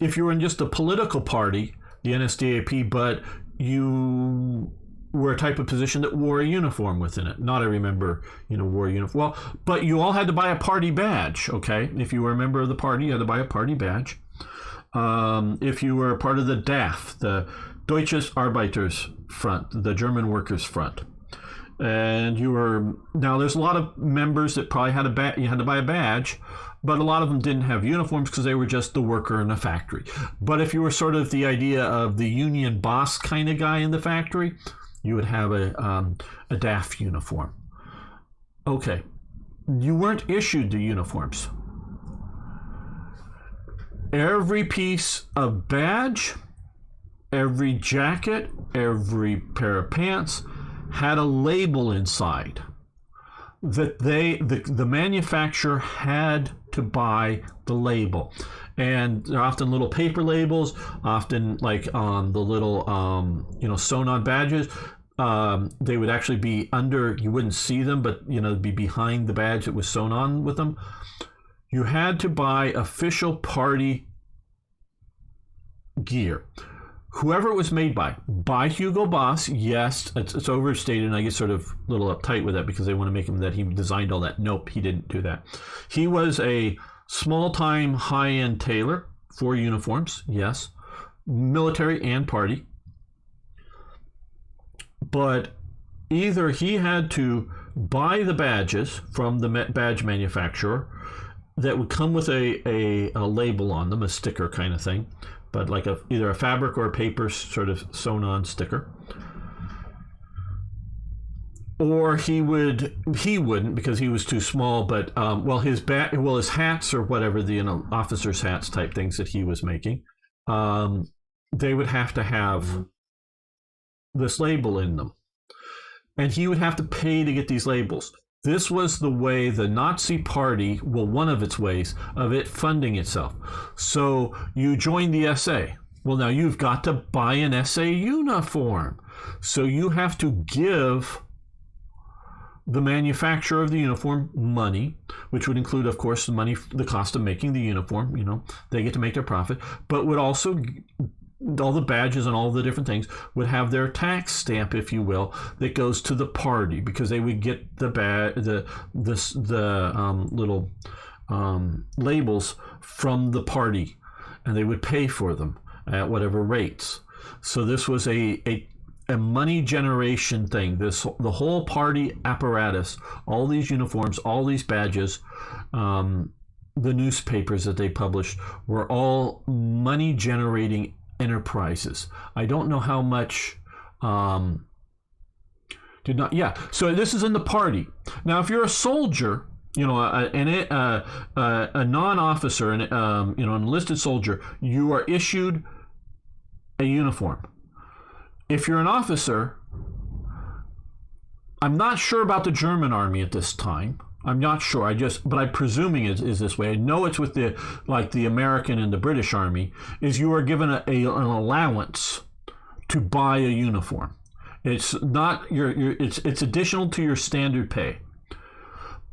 if you were in just a political party, the NSDAP, but you were a type of position that wore a uniform within it. Not every member, wore a uniform. Well, but you all had to buy a party badge, okay? If you were a member of the party, you had to buy a party badge. If you were part of the DAF, the Deutsches Arbeiters Front, the German Workers Front, and now there's a lot of members that probably had you had to buy a badge, but a lot of them didn't have uniforms because they were just the worker in a factory. But if you were sort of the idea of the union boss kind of guy in the factory, you would have a DAF uniform. Okay, you weren't issued the uniforms. Every piece of badge, every jacket, every pair of pants had a label inside that the manufacturer had to buy the label. And they're often little paper labels, often like on the little sewn on badges. They would actually be under, you wouldn't see them, but be behind the badge that was sewn on with them. You had to buy official party gear. Whoever it was made by Hugo Boss, yes, it's overstated, and I get sort of a little uptight with that because they want to make him that he designed all that. Nope, he didn't do that. He was a small-time, high-end tailor for uniforms, yes, military and party. But either he had to buy the badges from the badge manufacturer that would come with a label on them, a sticker kind of thing, but like either a fabric or a paper sort of sewn on sticker. Or he wouldn't because he was too small, but his hats or whatever, the officers' hats type things that he was making, they would have to have this label in them. And he would have to pay to get these labels. This was the way the Nazi Party, one of its ways of it funding itself. So you join the SA. Well, now you've got to buy an SA uniform. So you have to give the manufacturer of the uniform money, which would include, of course, the cost of making the uniform. They get to make their profit, but would also, all the badges and all the different things would have their tax stamp, if you will, that goes to the party, because they would get the little labels from the party, and they would pay for them at whatever rates. So this was a money generation thing. The whole party apparatus, all these uniforms, all these badges, the newspapers that they published were all money generating enterprises. I don't know how much so this is in the party. Now if you're a soldier, a non-officer, an enlisted soldier, you are issued a uniform. If you're an officer, I'm not sure about the German army at this time. I'm not sure. But I'm presuming it is this way. I know it's with the American and the British Army, is you are given an allowance to buy a uniform. It's not it's additional to your standard pay.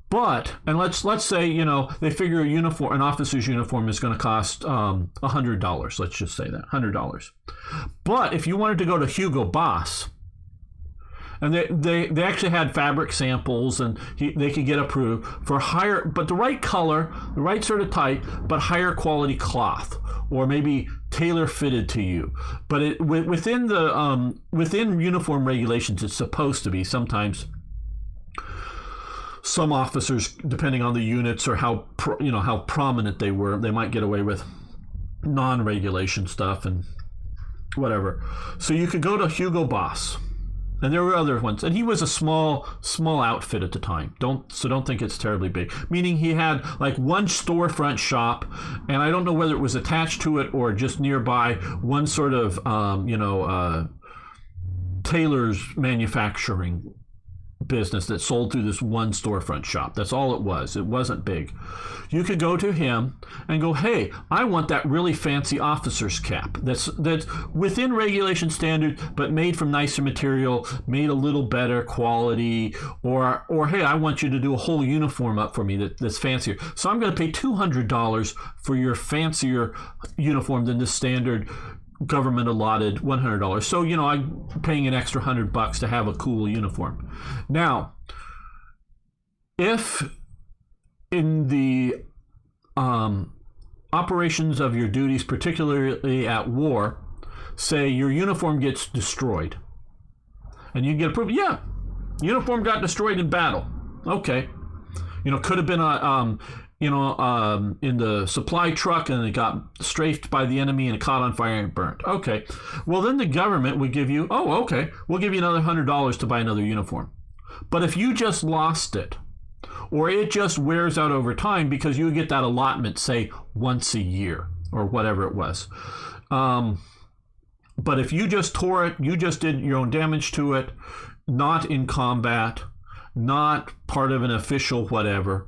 But, and let's say, they figure an officer's uniform is going to cost $100. Let's just say that, $100. But if you wanted to go to Hugo Boss, and they actually had fabric samples, and they could get approved for higher, but the right color, the right sort of type, but higher quality cloth, or maybe tailor fitted to you. But within uniform regulations, it's supposed to be. Sometimes some officers, depending on the units or how prominent they were, they might get away with non-regulation stuff and whatever. So you could go to Hugo Boss. And there were other ones, and he was a small outfit at the time. Don't think it's terribly big. Meaning he had like one storefront shop, and I don't know whether it was attached to it or just nearby one sort of tailor's manufacturing business that sold through this one storefront shop. That's all it was. It wasn't big. You could go to him and go, hey, I want that really fancy officer's cap that's within regulation standard, but made from nicer material, made a little better quality, or hey, I want you to do a whole uniform up for me that's fancier. So I'm going to pay $200 for your fancier uniform than the standard government allotted $100. So, I'm paying an extra $100 to have a cool uniform. Now, if in the operations of your duties, particularly at war, say your uniform gets destroyed, and you get approved, yeah, uniform got destroyed in battle. Okay. Could have been in the supply truck and it got strafed by the enemy and it caught on fire and burnt. Okay. Well, then the government would give you, okay, we'll give you another $100 to buy another uniform. But if you just lost it, or it just wears out over time because you get that allotment, say, once a year or whatever it was. But if you just tore it, you just did your own damage to it, not in combat, not part of an official whatever,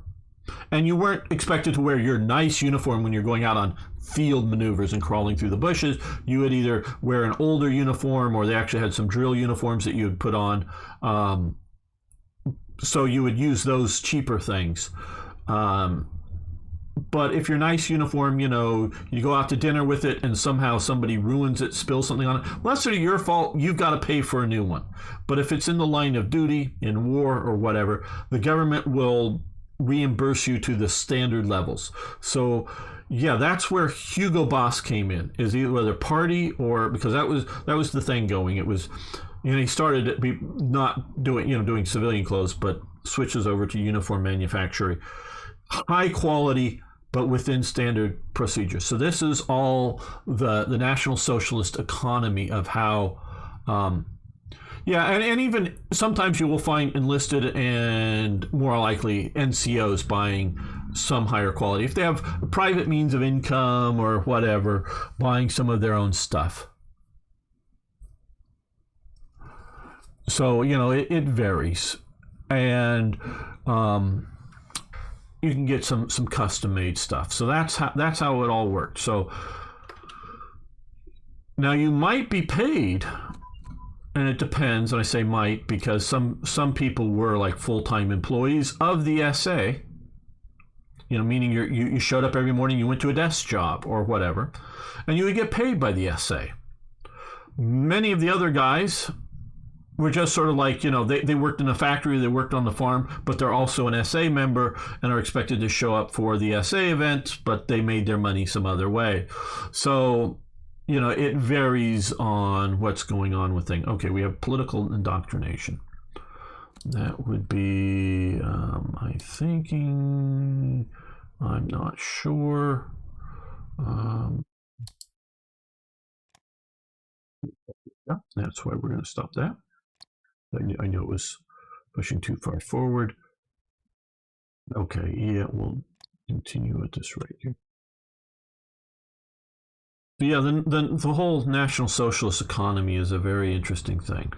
and you weren't expected to wear your nice uniform when you're going out on field maneuvers and crawling through the bushes. You would either wear an older uniform, or they actually had some drill uniforms that you would put on. So you would use those cheaper things. But if your nice uniform, you go out to dinner with it and somehow somebody ruins it, spills something on it, well, that's sort of your fault. You've got to pay for a new one. But if it's in the line of duty, in war or whatever, the government will reimburse you to the standard levels. So yeah, that's where Hugo Boss came in, is either party or, because that was the thing going. It was, he started not doing civilian clothes, but switches over to uniform manufacturing, high quality, but within standard procedures. So this is all the National Socialist economy of how, and even sometimes you will find enlisted and more likely NCOs buying some higher quality. If they have private means of income or whatever, buying some of their own stuff. So, it varies. And you can get some custom made stuff. So that's how it all worked. So now you might be paid, and it depends, and I say might because some people were like full-time employees of the SA, meaning you showed up every morning, you went to a desk job or whatever, and you would get paid by the SA. Many of the other guys were just sort of like, they worked in a factory, they worked on the farm, but they're also an SA member and are expected to show up for the SA event, but they made their money some other way. So, it varies on what's going on with things. Okay, we have political indoctrination. That would be, I'm thinking, I'm not sure. Yeah, that's why we're going to stop that. I know it was pushing too far forward. Okay, yeah, we'll continue at this rate here. But yeah, then the whole National Socialist economy is a very interesting thing.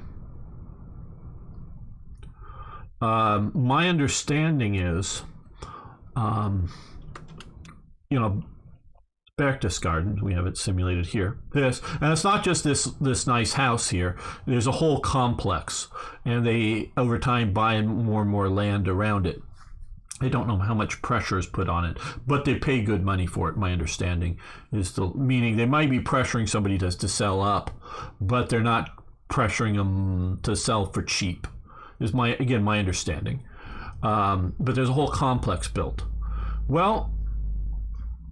My understanding is, Berchtesgaden, we have it simulated here. And it's not just this nice house here. There's a whole complex, and they over time buy more and more land around it. I don't know how much pressure is put on it, but they pay good money for it. My understanding is meaning they might be pressuring somebody to sell up, but they're not pressuring them to sell for cheap. Is my understanding. But there's a whole complex built. Well,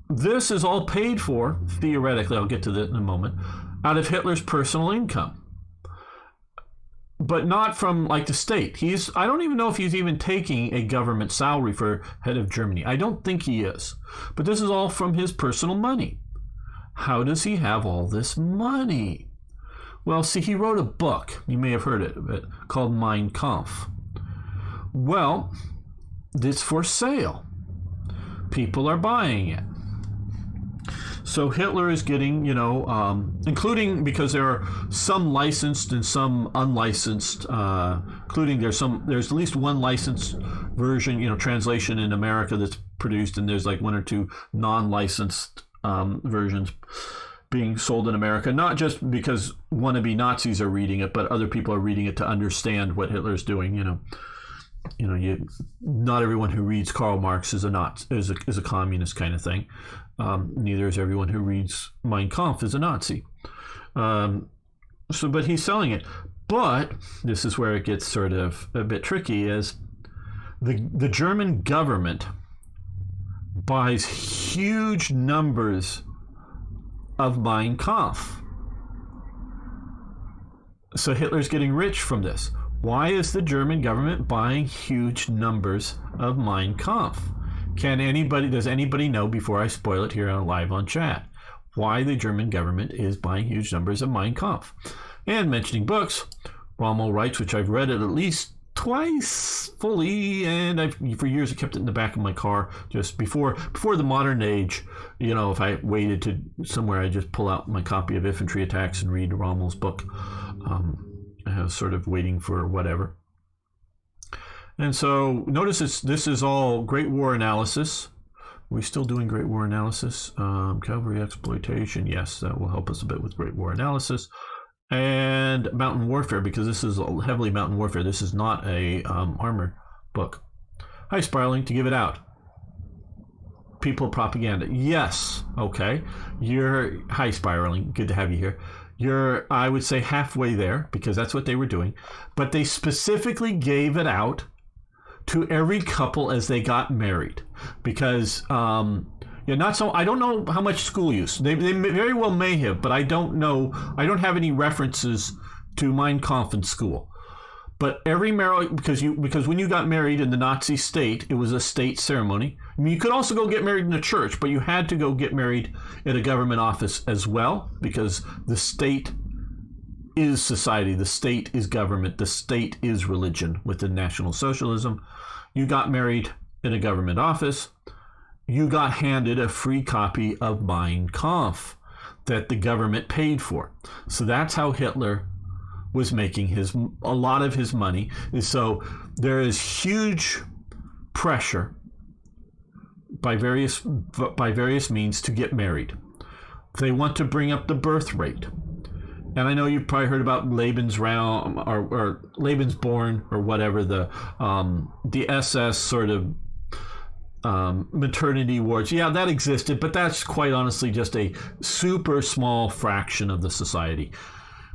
this is all paid for, theoretically, I'll get to that in a moment, out of Hitler's personal income. But not from the state. I don't even know if he's even taking a government salary for head of Germany. I don't think he is. But this is all from his personal money. How does he have all this money? Well, see, he wrote a book, you may have heard of it, called Mein Kampf. Well, it's for sale. People are buying it. So Hitler is getting, including, because there are some licensed and some unlicensed, including there's at least one licensed version, translation in America that's produced, and there's like one or two non-licensed versions being sold in America, not just because wannabe Nazis are reading it, but other people are reading it to understand what Hitler's doing. Not everyone who reads Karl Marx is a communist kind of thing. Neither is everyone who reads Mein Kampf is a Nazi. But he's selling it. But this is where it gets sort of a bit tricky, is the German government buys huge numbers of Mein Kampf. So Hitler's getting rich from this. Why is the German government buying huge numbers of Mein Kampf? Does anybody know, before I spoil it here live on chat, why the German government is buying huge numbers of Mein Kampf? And mentioning books, Rommel writes, which I've read at least twice fully, and for years I kept it in the back of my car just before the modern age. If I waited to somewhere, I just pull out my copy of Infantry Attacks and read Rommel's book. I was sort of waiting for whatever. And so notice this is all Great War analysis. Are we still doing Great War analysis? Cavalry exploitation, yes, that will help us a bit with Great War analysis. And mountain warfare, because this is heavily mountain warfare. This is not a armor book. Hi, Spiraling, to give it out. People propaganda. Yes, okay. Hi, Spiraling, good to have you here. You're, I would say, halfway there, because that's what they were doing. But they specifically gave it out to every couple as they got married, because not so. I don't know how much school use they very well may have, but I don't know. I don't have any references to Mein Kampf in school. But every marriage, because when you got married in the Nazi state, it was a state ceremony. I mean, you could also go get married in a church, but you had to go get married at a government office as well, because the state is society, the state is government, the state is religion within National Socialism. You got married in a government office, you got handed a free copy of Mein Kampf that the government paid for. So that's how Hitler was making a lot of his money. So there is huge pressure by various means to get married. They want to bring up the birth rate. And I know you've probably heard about Lebensraum or Lebensborn or whatever, the SS sort of maternity wards. Yeah, that existed, but that's quite honestly just a super small fraction of the society.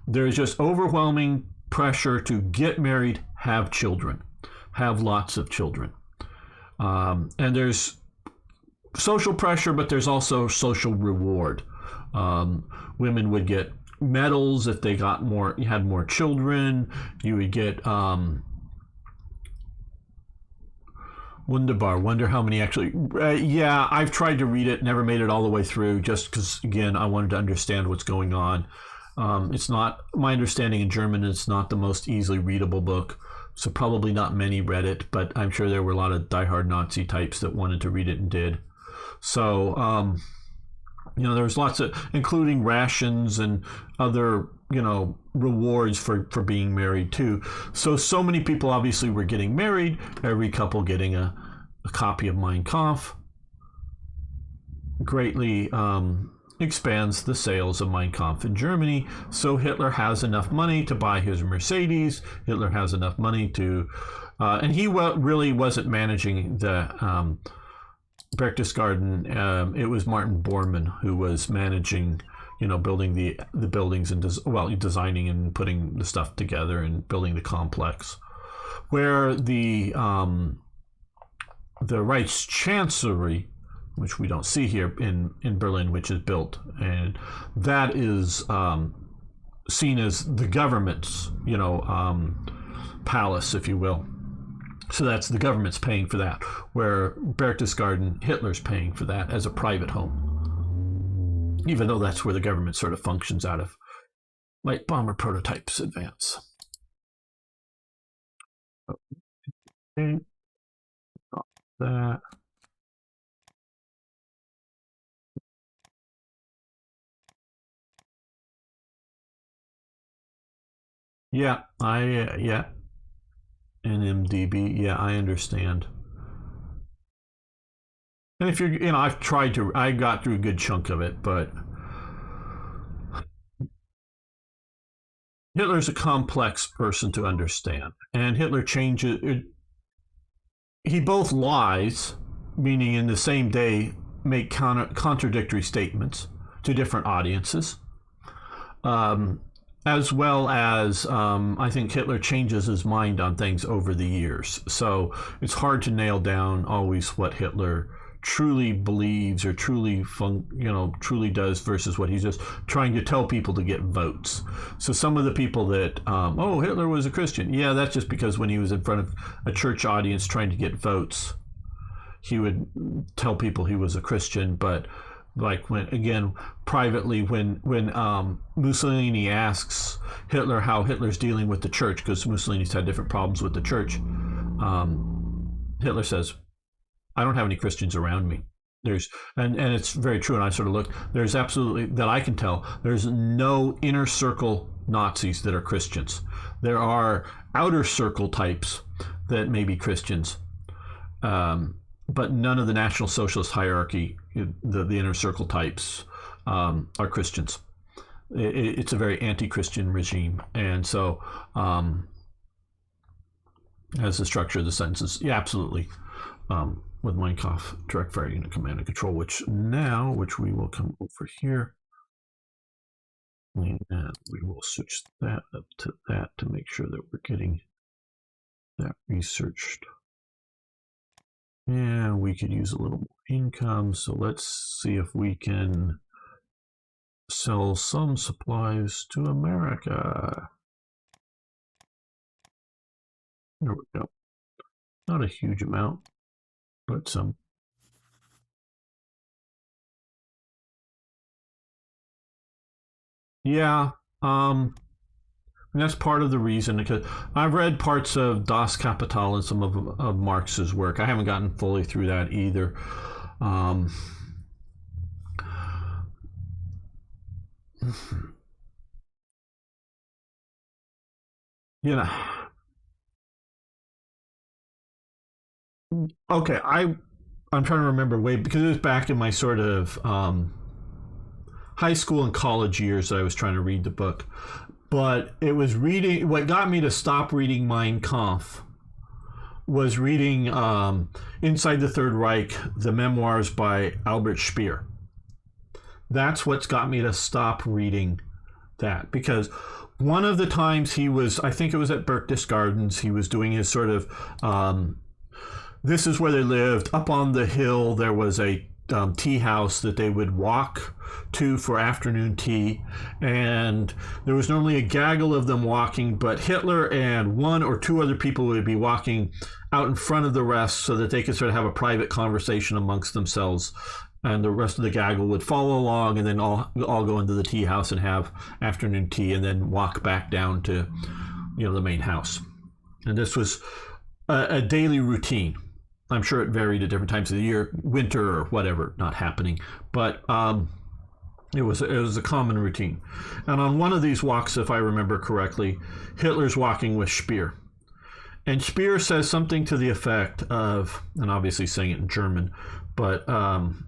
There's just overwhelming pressure to get married, have children, have lots of children. And there's social pressure, but there's also social reward. Women would get medals if they got had more children. You would get Wunderbar. Wonder how many actually. Yeah, I've tried to read it, never made it all the way through, just because, again, I wanted to understand what's going on. It's not, my understanding in German, it's not the most easily readable book, so probably not many read it, but I'm sure there were a lot of diehard Nazi types that wanted to read it and did. So, there was lots of, including rations and other, rewards for being married too. So many people obviously were getting married, every couple getting a copy of Mein Kampf. Greatly expands the sales of Mein Kampf in Germany. So Hitler has enough money to buy his Mercedes. Hitler has enough money to, and he really wasn't managing the Berchtesgaden. It was Martin Bormann who was managing, building the buildings and designing and putting the stuff together and building the complex. Where the Reichschancellery, which we don't see here in Berlin, which is built, and that is seen as the government's, palace, if you will. So that's the government's paying for that, where Berchtesgaden, Hitler's paying for that as a private home, even though that's where the government sort of functions out of. Light bomber prototypes advance. Okay. That. Yeah, yeah, NMDB. Yeah, I understand. And if you're, I got through a good chunk of it, but Hitler's a complex person to understand, and Hitler changes. He both lies, meaning in the same day make contradictory statements to different audiences, um, as well as I think Hitler changes his mind on things over the years. So it's hard to nail down always what Hitler truly believes or truly does versus what he's just trying to tell people to get votes. So some of the people that Hitler was a Christian, yeah, that's just because when he was in front of a church audience trying to get votes, he would tell people he was a Christian. But like privately, when Mussolini asks Hitler how Hitler's dealing with the church, because Mussolini's had different problems with the church, Hitler says, I don't have any Christians around me. And it's very true. And I sort of looked, there's absolutely, that I can tell, there's no inner circle Nazis that are Christians. There are outer circle types that may be Christians, but none of the National Socialist hierarchy, the inner circle types, are Christians. It's a very anti-Christian regime. And so, as the structure of the sentences, yeah, absolutely. With Mein Kampf, direct fire unit command and control, which we will come over here. And we will switch that up to that to make sure that we're getting that researched. And we could use a little more income. So let's see if we can sell some supplies to America. There we go. Not a huge amount, but some. Yeah, and that's part of the reason, because I've read parts of Das Kapitalism of Marx's work. I haven't gotten fully through that either. Okay, I'm trying to remember because it was back in my sort of high school and college years that I was trying to read the book. But it was reading, what got me to stop reading Mein Kampf was reading Inside the Third Reich, the memoirs by Albert Speer. That's what's got me to stop reading that, because one of the times I think it was at Berchtesgaden Gardens, he was doing his sort of, this is where they lived. Up on the hill, there was a tea house that they would walk to for afternoon tea, and there was normally a gaggle of them walking, but Hitler and one or two other people would be walking out in front of the rest so that they could sort of have a private conversation amongst themselves, and the rest of the gaggle would follow along and then all go into the tea house and have afternoon tea and then walk back down to the main house. And this was a daily routine. I'm sure it varied at different times of the year, winter or whatever, not happening, but it was a common routine. And on one of these walks, if I remember correctly, Hitler's walking with Speer, and Speer says something to the effect of, and obviously saying it in German, but I'm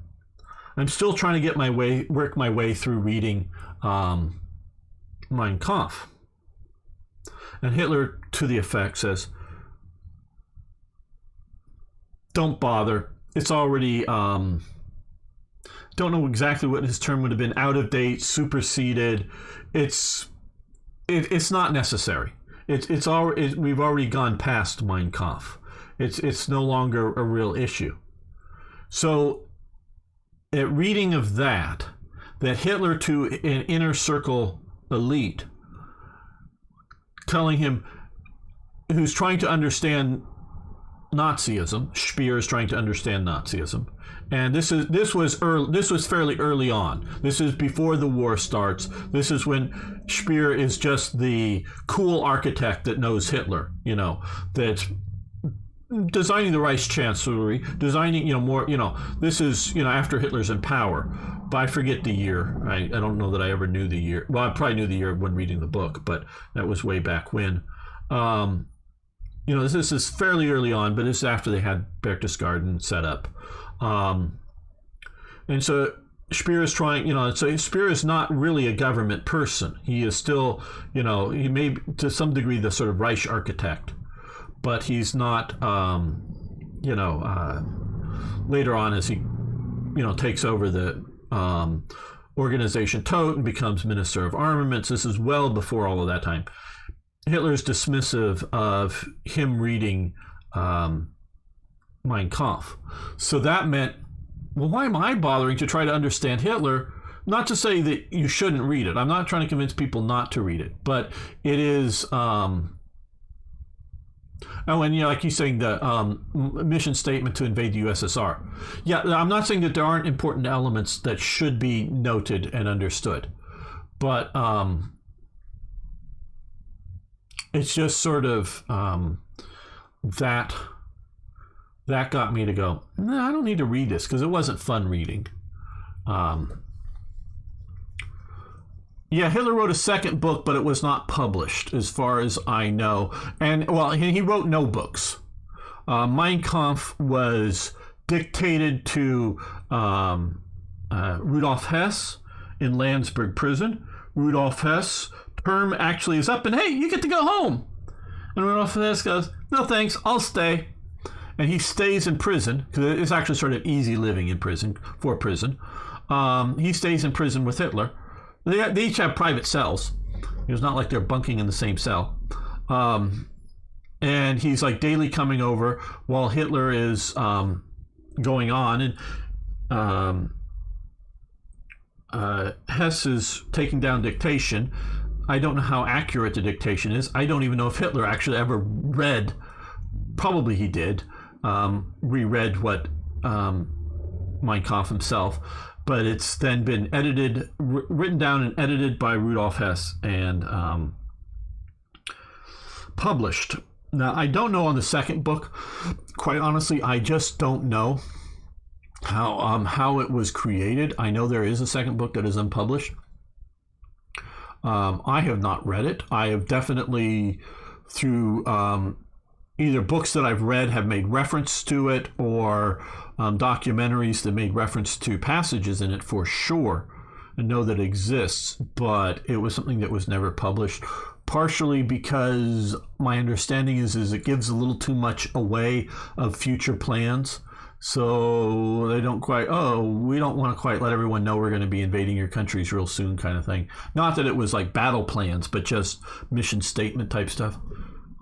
still trying to work my way through reading Mein Kampf, and Hitler to the effect says, don't bother. It's already, don't know exactly what his term would have been, out of date, superseded. It's not necessary. We've already gone past Mein Kampf. It's no longer a real issue. So, at reading of that Hitler to an inner circle elite, telling him, who's trying to understand Nazism. Speer is trying to understand Nazism, and this was fairly early on. This is before the war starts. This is when Speer is just the cool architect that knows Hitler. That's designing the Reich Chancellery, designing, more, this is, after Hitler's in power. But I forget the year. I don't know that I ever knew the year. Well, I probably knew the year when reading the book, but that was way back when. This is fairly early on, but this is after they had Berchtesgaden set up. And so Speer is trying, so Speer is not really a government person. He is still, he may, to some degree, the sort of Reich architect. But he's not, later on as he, takes over the organization Todt and becomes Minister of Armaments. This is well before all of that time. Hitler's dismissive of him reading Mein Kampf. So that meant, well, why am I bothering to try to understand Hitler? Not to say that you shouldn't read it. I'm not trying to convince people not to read it. But it is... and like he's saying, the mission statement to invade the USSR. Yeah, I'm not saying that there aren't important elements that should be noted and understood, but it's just sort of that got me to go, no, I don't need to read this because it wasn't fun reading. Yeah, Hitler wrote a second book, but it was not published, as far as I know. And, well, he wrote no books. Mein Kampf was dictated to Rudolf Hess in Landsberg prison. Rudolf Hess' term actually is up, and hey, you get to go home. And Rudolf Hess goes, no thanks, I'll stay. And he stays in prison, because it's actually sort of easy living in prison, for prison. He stays in prison with Hitler. They each have private cells. It's not like they're bunking in the same cell. And he's like daily coming over while Hitler is going on. And Hess is taking down dictation. I don't know how accurate the dictation is. I don't even know if Hitler actually ever read, probably he did, reread what Mein Kampf himself. But it's then been edited, written down and edited by Rudolf Hess and published. Now, I don't know on the second book. Quite honestly, I just don't know how it was created. I know there is a second book that is unpublished. I have not read it. I have definitely, through either books that I've read have made reference to it, or documentaries that made reference to passages in it for sure, and know that it exists, but it was something that was never published, partially because my understanding is it gives a little too much away of future plans. So they don't quite, we don't want to quite let everyone know we're going to be invading your countries real soon kind of thing. Not that it was like battle plans, but just mission statement type stuff.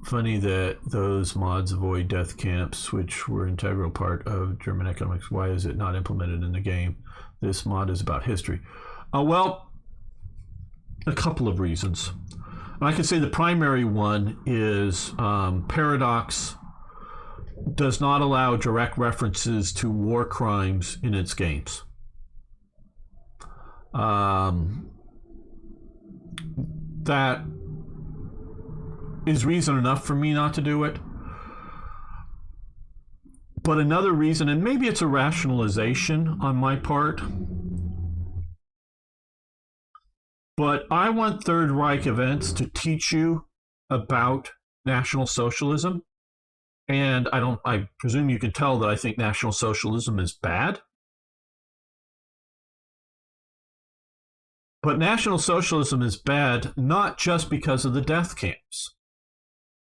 Funny that those mods avoid death camps, which were an integral part of German economics. Why is it not implemented in the game? This mod is about history. Well, a couple of reasons. I can say the primary one is Paradox does not allow direct references to war crimes in its games. That is reason enough for me not to do it. But another reason, and maybe it's a rationalization on my part, but I want Third Reich Events to teach you about National Socialism. And I presume you can tell that I think National Socialism is bad. But National Socialism is bad not just because of the death camps.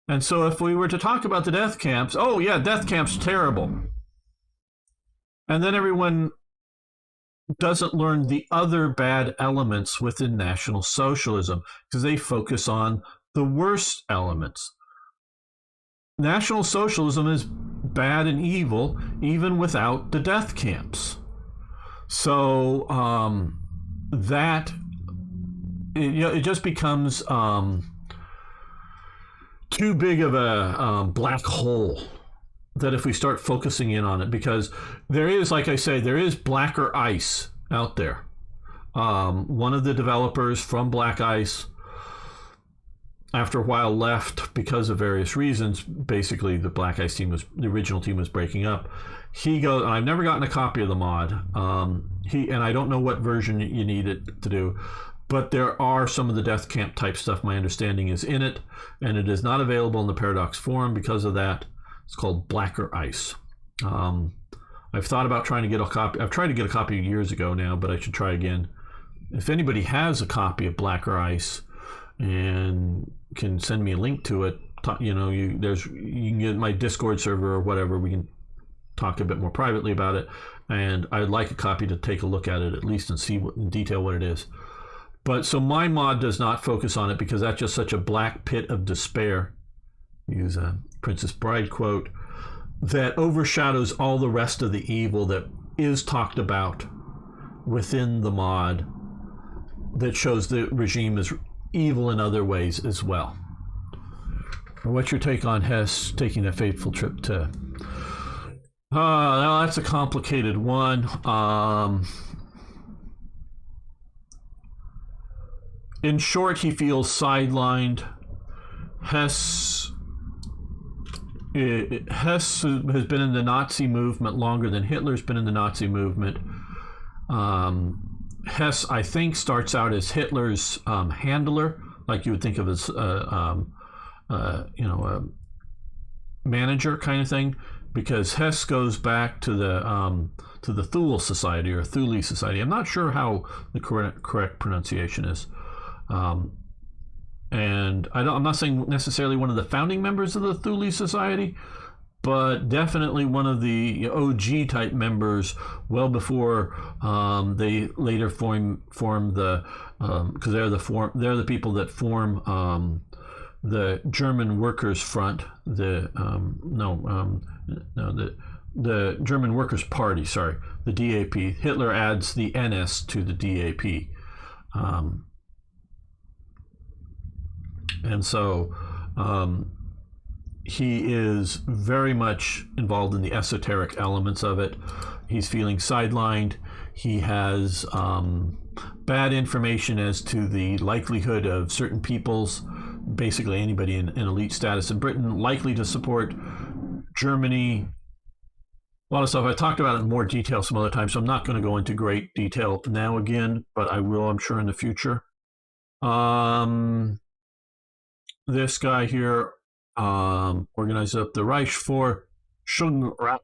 And so if we were to talk about the death camps, oh yeah, death camps terrible. And then everyone doesn't learn the other bad elements within National Socialism because they focus on the worst elements. National Socialism is bad and evil even without the death camps. So it just becomes too big of a black hole that if we start focusing in on it, because there is, like I say, there is Blacker Ice out there. One of the developers from Black Ice after a while left because of various reasons. Basically, the Black Ice team the original team was breaking up. He goes, and I've never gotten a copy of the mod. And I don't know what version you need it to do, but there are some of the Death Camp type stuff, my understanding, is in it, and it is not available in the Paradox forum because of that. It's called Blacker Ice. I've thought about trying to get a copy. I've tried to get a copy years ago now, but I should try again. If anybody has a copy of Blacker Ice and can send me a link to it, you can get my Discord server or whatever. We can talk a bit more privately about it, and I'd like a copy to take a look at it at least and see in detail what it is. But so my mod does not focus on it because that's just such a black pit of despair, use a Princess Bride quote, that overshadows all the rest of the evil that is talked about within the mod, that shows the regime is evil in other ways as well. What's your take on Hess taking that fateful trip to... Now that's a complicated one. In short, he feels sidelined. Hess has been in the Nazi movement longer than Hitler's been in the Nazi movement. Hess, I think, starts out as Hitler's handler, like you would think of as a manager kind of thing, because Hess goes back to the Thule Society or Thule Society. I'm not sure how the correct pronunciation is. And I'm not saying necessarily one of the founding members of the Thule Society, but definitely one of the OG type members, well before they later form the, because they're the people that form the German Workers' Front, the German Workers' Party, sorry, the DAP. Hitler adds the NS to the DAP. And so he is very much involved in the esoteric elements of it. He's feeling sidelined. He has bad information as to the likelihood of certain peoples, basically anybody in elite status in Britain, likely to support Germany. A lot of stuff. I talked about it in more detail some other time, so I'm not going to go into great detail now again, but I will, I'm sure, in the future. This guy here organized up the Reich for Schunrat,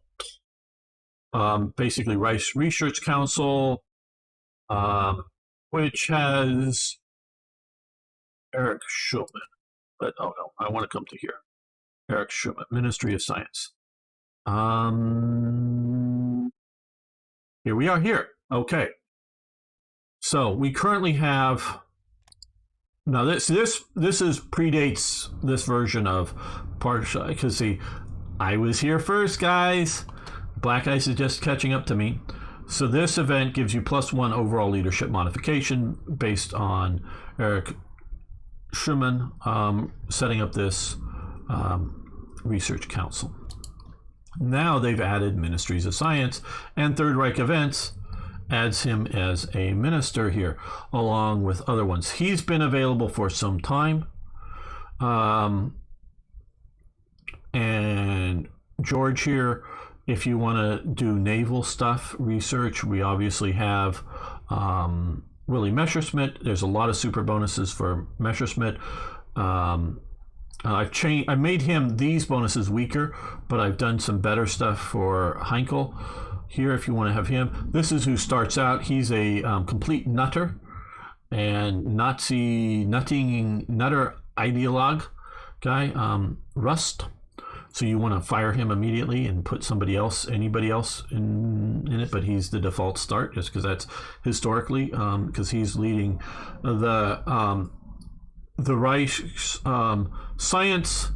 basically Reich Research Council, which has Eric Schulman. But oh no, I want to come to here. Eric Schulman, Ministry of Science. Here we are here. Okay. So we currently have. Now this is predates this version of partial, because see, I was here first, guys. Black Ice is just catching up to me. So this event gives you +1 overall leadership modification based on Eric Schumann setting up this research council. Now they've added Ministries of Science, and Third Reich Events adds him as a minister here, along with other ones. He's been available for some time. And George here, if you want to do naval stuff, research, we obviously have Willie Messerschmitt. There's a lot of super bonuses for Messerschmitt. I made him these bonuses weaker, but I've done some better stuff for Heinkel. Here, if you want to have him, this is who starts out. He's a complete nutter and Nazi nutter ideologue guy, Rust. So you want to fire him immediately and put anybody else in it, but he's the default start just because that's historically, because he's leading the Reich's science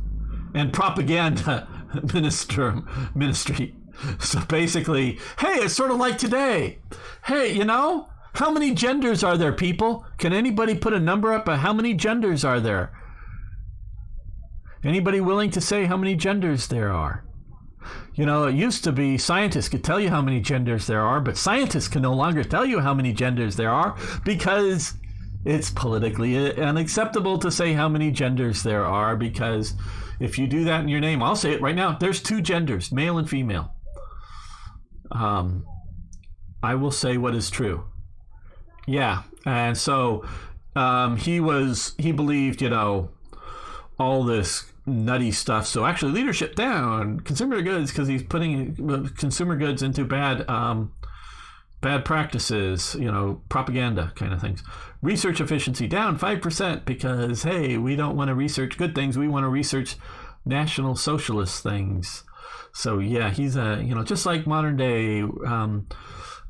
and propaganda ministry. So basically, hey, it's sort of like today. Hey, how many genders are there, people? Can anybody put a number up of how many genders are there? Anybody willing to say how many genders there are? It used to be scientists could tell you how many genders there are, but scientists can no longer tell you how many genders there are because It's politically unacceptable to say how many genders there are, because if you do that in your name, I'll say it right now, there's 2 genders, male and female. I will say what is true. Yeah, and so he believed, all this nutty stuff. So actually, leadership down, consumer goods, because he's putting consumer goods into bad practices, propaganda kind of things. Research efficiency down 5% because, hey, we don't want to research good things. We want to research National Socialist things. So yeah, he's just like modern day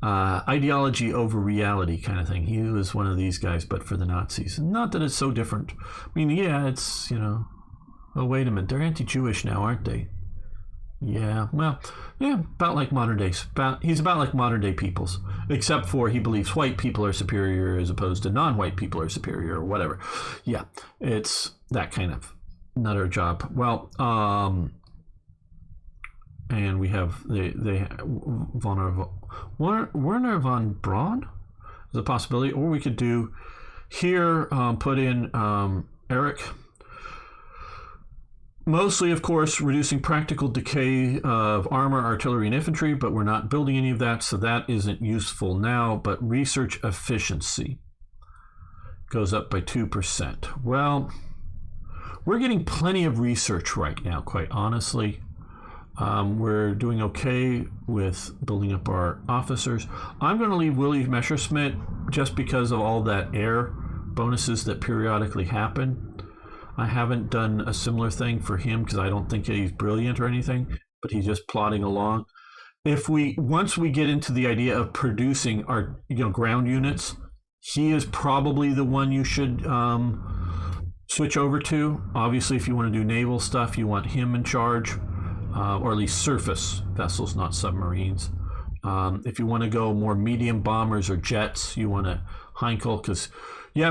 ideology over reality kind of thing. He was one of these guys, but for the Nazis. Not that it's so different. I mean, yeah, it's, oh, wait a minute. They're anti-Jewish now, aren't they? Yeah, well, yeah, about like modern days. He's about like modern day peoples, except for he believes white people are superior as opposed to non-white people are superior or whatever. Yeah, it's that kind of nutter job. Well, and we have Werner von Braun is a possibility, or we could do here, put in Eric. Mostly, of course, reducing practical decay of armor, artillery, and infantry, but we're not building any of that, so that isn't useful now. But research efficiency goes up by 2%. Well, we're getting plenty of research right now, quite honestly. We're doing okay with building up our officers. I'm going to leave Willie Messerschmitt just because of all that air bonuses that periodically happen. I haven't done a similar thing for him because I don't think he's brilliant or anything, but he's just plodding along. Once we get into the idea of producing our ground units, he is probably the one you should switch over to. Obviously, if you want to do naval stuff, you want him in charge, or at least surface vessels, not submarines. If you want to go more medium bombers or jets, you want to Heinkel, because the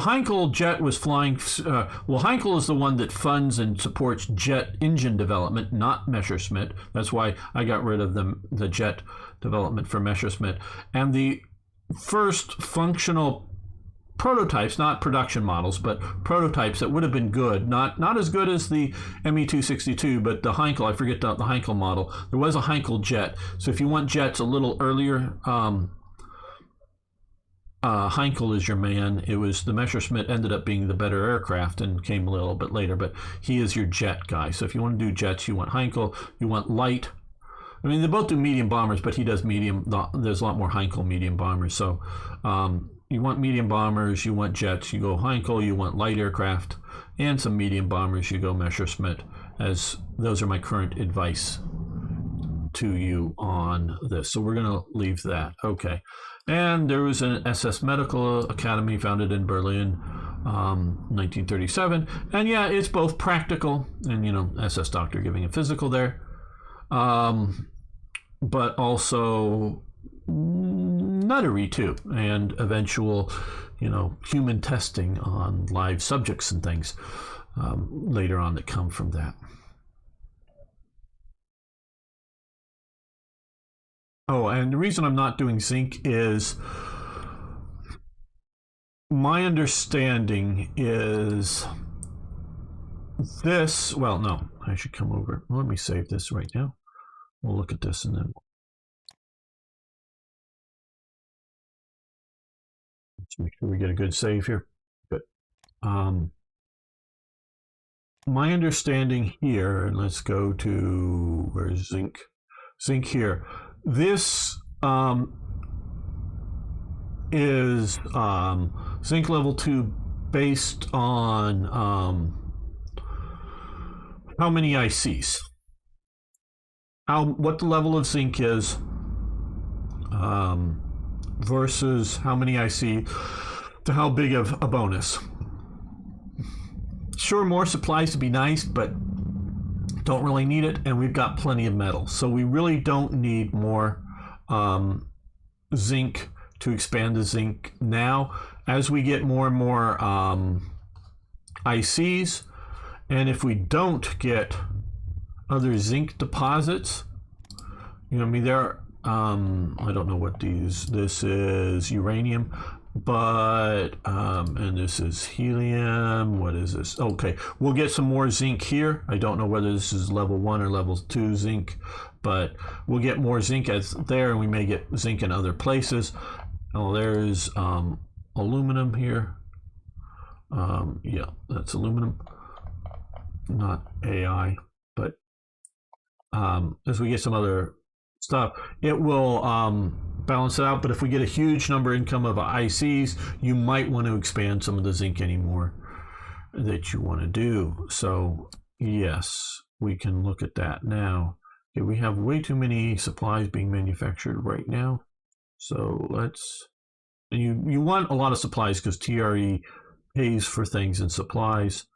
Heinkel jet was flying. Heinkel is the one that funds and supports jet engine development, not Messerschmitt. That's why I got rid of the jet development for Messerschmitt. And the first functional prototypes, not production models, but prototypes that would have been good, not as good as the ME-262, but the Heinkel, I forget the Heinkel model. There was a Heinkel jet. So if you want jets a little earlier, Heinkel is your man. It was the Messerschmitt ended up being the better aircraft and came a little bit later, but he is your jet guy. So if you want to do jets, you want Heinkel. You want light. I mean, they both do medium bombers, but he does medium. There's a lot more Heinkel medium bombers. So you want medium bombers, you want jets, you go Heinkel. You want light aircraft and some medium bombers, you go Messerschmitt. As those are my current advice to you on this. So we're going to leave that. Okay. And there was an SS Medical Academy founded in Berlin, 1937. And yeah, it's both practical and, SS doctor giving a physical there, but also nuttery too, and eventual, human testing on live subjects and things later on that come from that. Oh, and the reason I'm not doing zinc is my understanding is this. Well, no, I should come over. Let me save this right now. We'll look at this and then let's make sure we get a good save here. Good. My understanding here, and let's go to where's zinc? Zinc here. This is Zinc Level 2 based on how many ICs, what the level of zinc is versus how many IC to how big of a bonus. Sure, more supplies to be nice, but don't really need it, and we've got plenty of metal, so we really don't need more zinc to expand the zinc now. As we get more and more ICs, and if we don't get other zinc deposits, there are I don't know what this is uranium, But and this is helium. What is this? Okay, we'll get some more zinc here. I don't know whether this is level 1 or level 2 zinc, but we'll get more zinc as there, and we may get zinc in other places. Oh, there's aluminum here. Yeah, that's aluminum, not AI. But as we get some other stuff, it will balance it out. But if we get a huge number income of ICs, you might want to expand some of the zinc anymore that you want to do. So yes, we can look at that now. Okay, we have way too many supplies being manufactured right now. So let's, and you want a lot of supplies because TRE pays for things in supplies.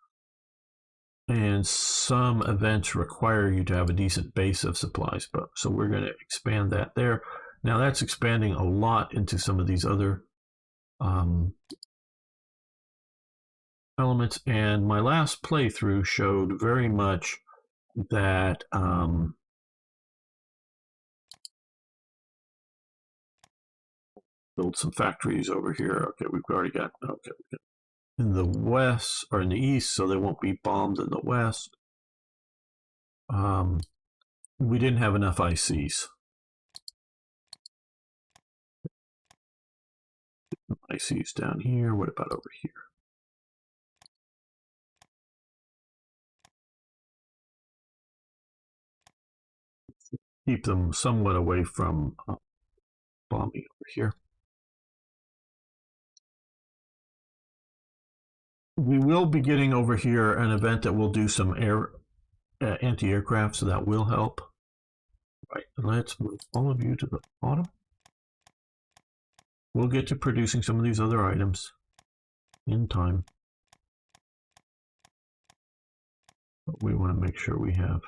And some events require you to have a decent base of supplies, but so we're going to expand that there. Now that's expanding a lot into some of these other elements. And my last playthrough showed very much that build some factories over here. Okay, we've already got, okay, in the west or in the east, so they won't be bombed in the west. We didn't have enough ICs. ICs down here. What about over here? Keep them somewhat away from bombing over here. We will be getting over here an event that will do some air anti-aircraft, so that will help. Right, let's move all of you to the bottom. We'll get to producing some of these other items in time. But we want to make sure we have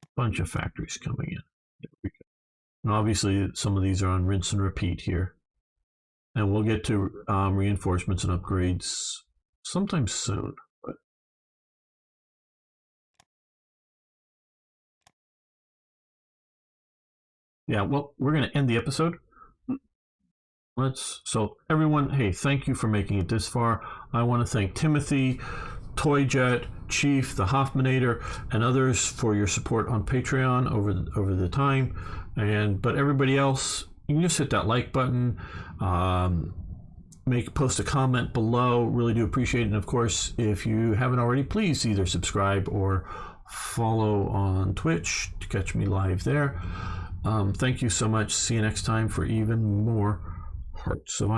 a bunch of factories coming in. There we go. And obviously, some of these are on rinse and repeat here. And we'll get to reinforcements and upgrades sometime soon. But yeah, well, we're going to end the episode. So everyone, hey, thank you for making it this far. I want to thank Timothy, Toyjet, Chief, the Hoffmanator, and others for your support on Patreon over the time. But everybody else, you can just hit that like button, post a comment below. Really do appreciate it. And of course, if you haven't already, please either subscribe or follow on Twitch to catch me live there. Thank you so much. See you next time for even more Hearts of Iron.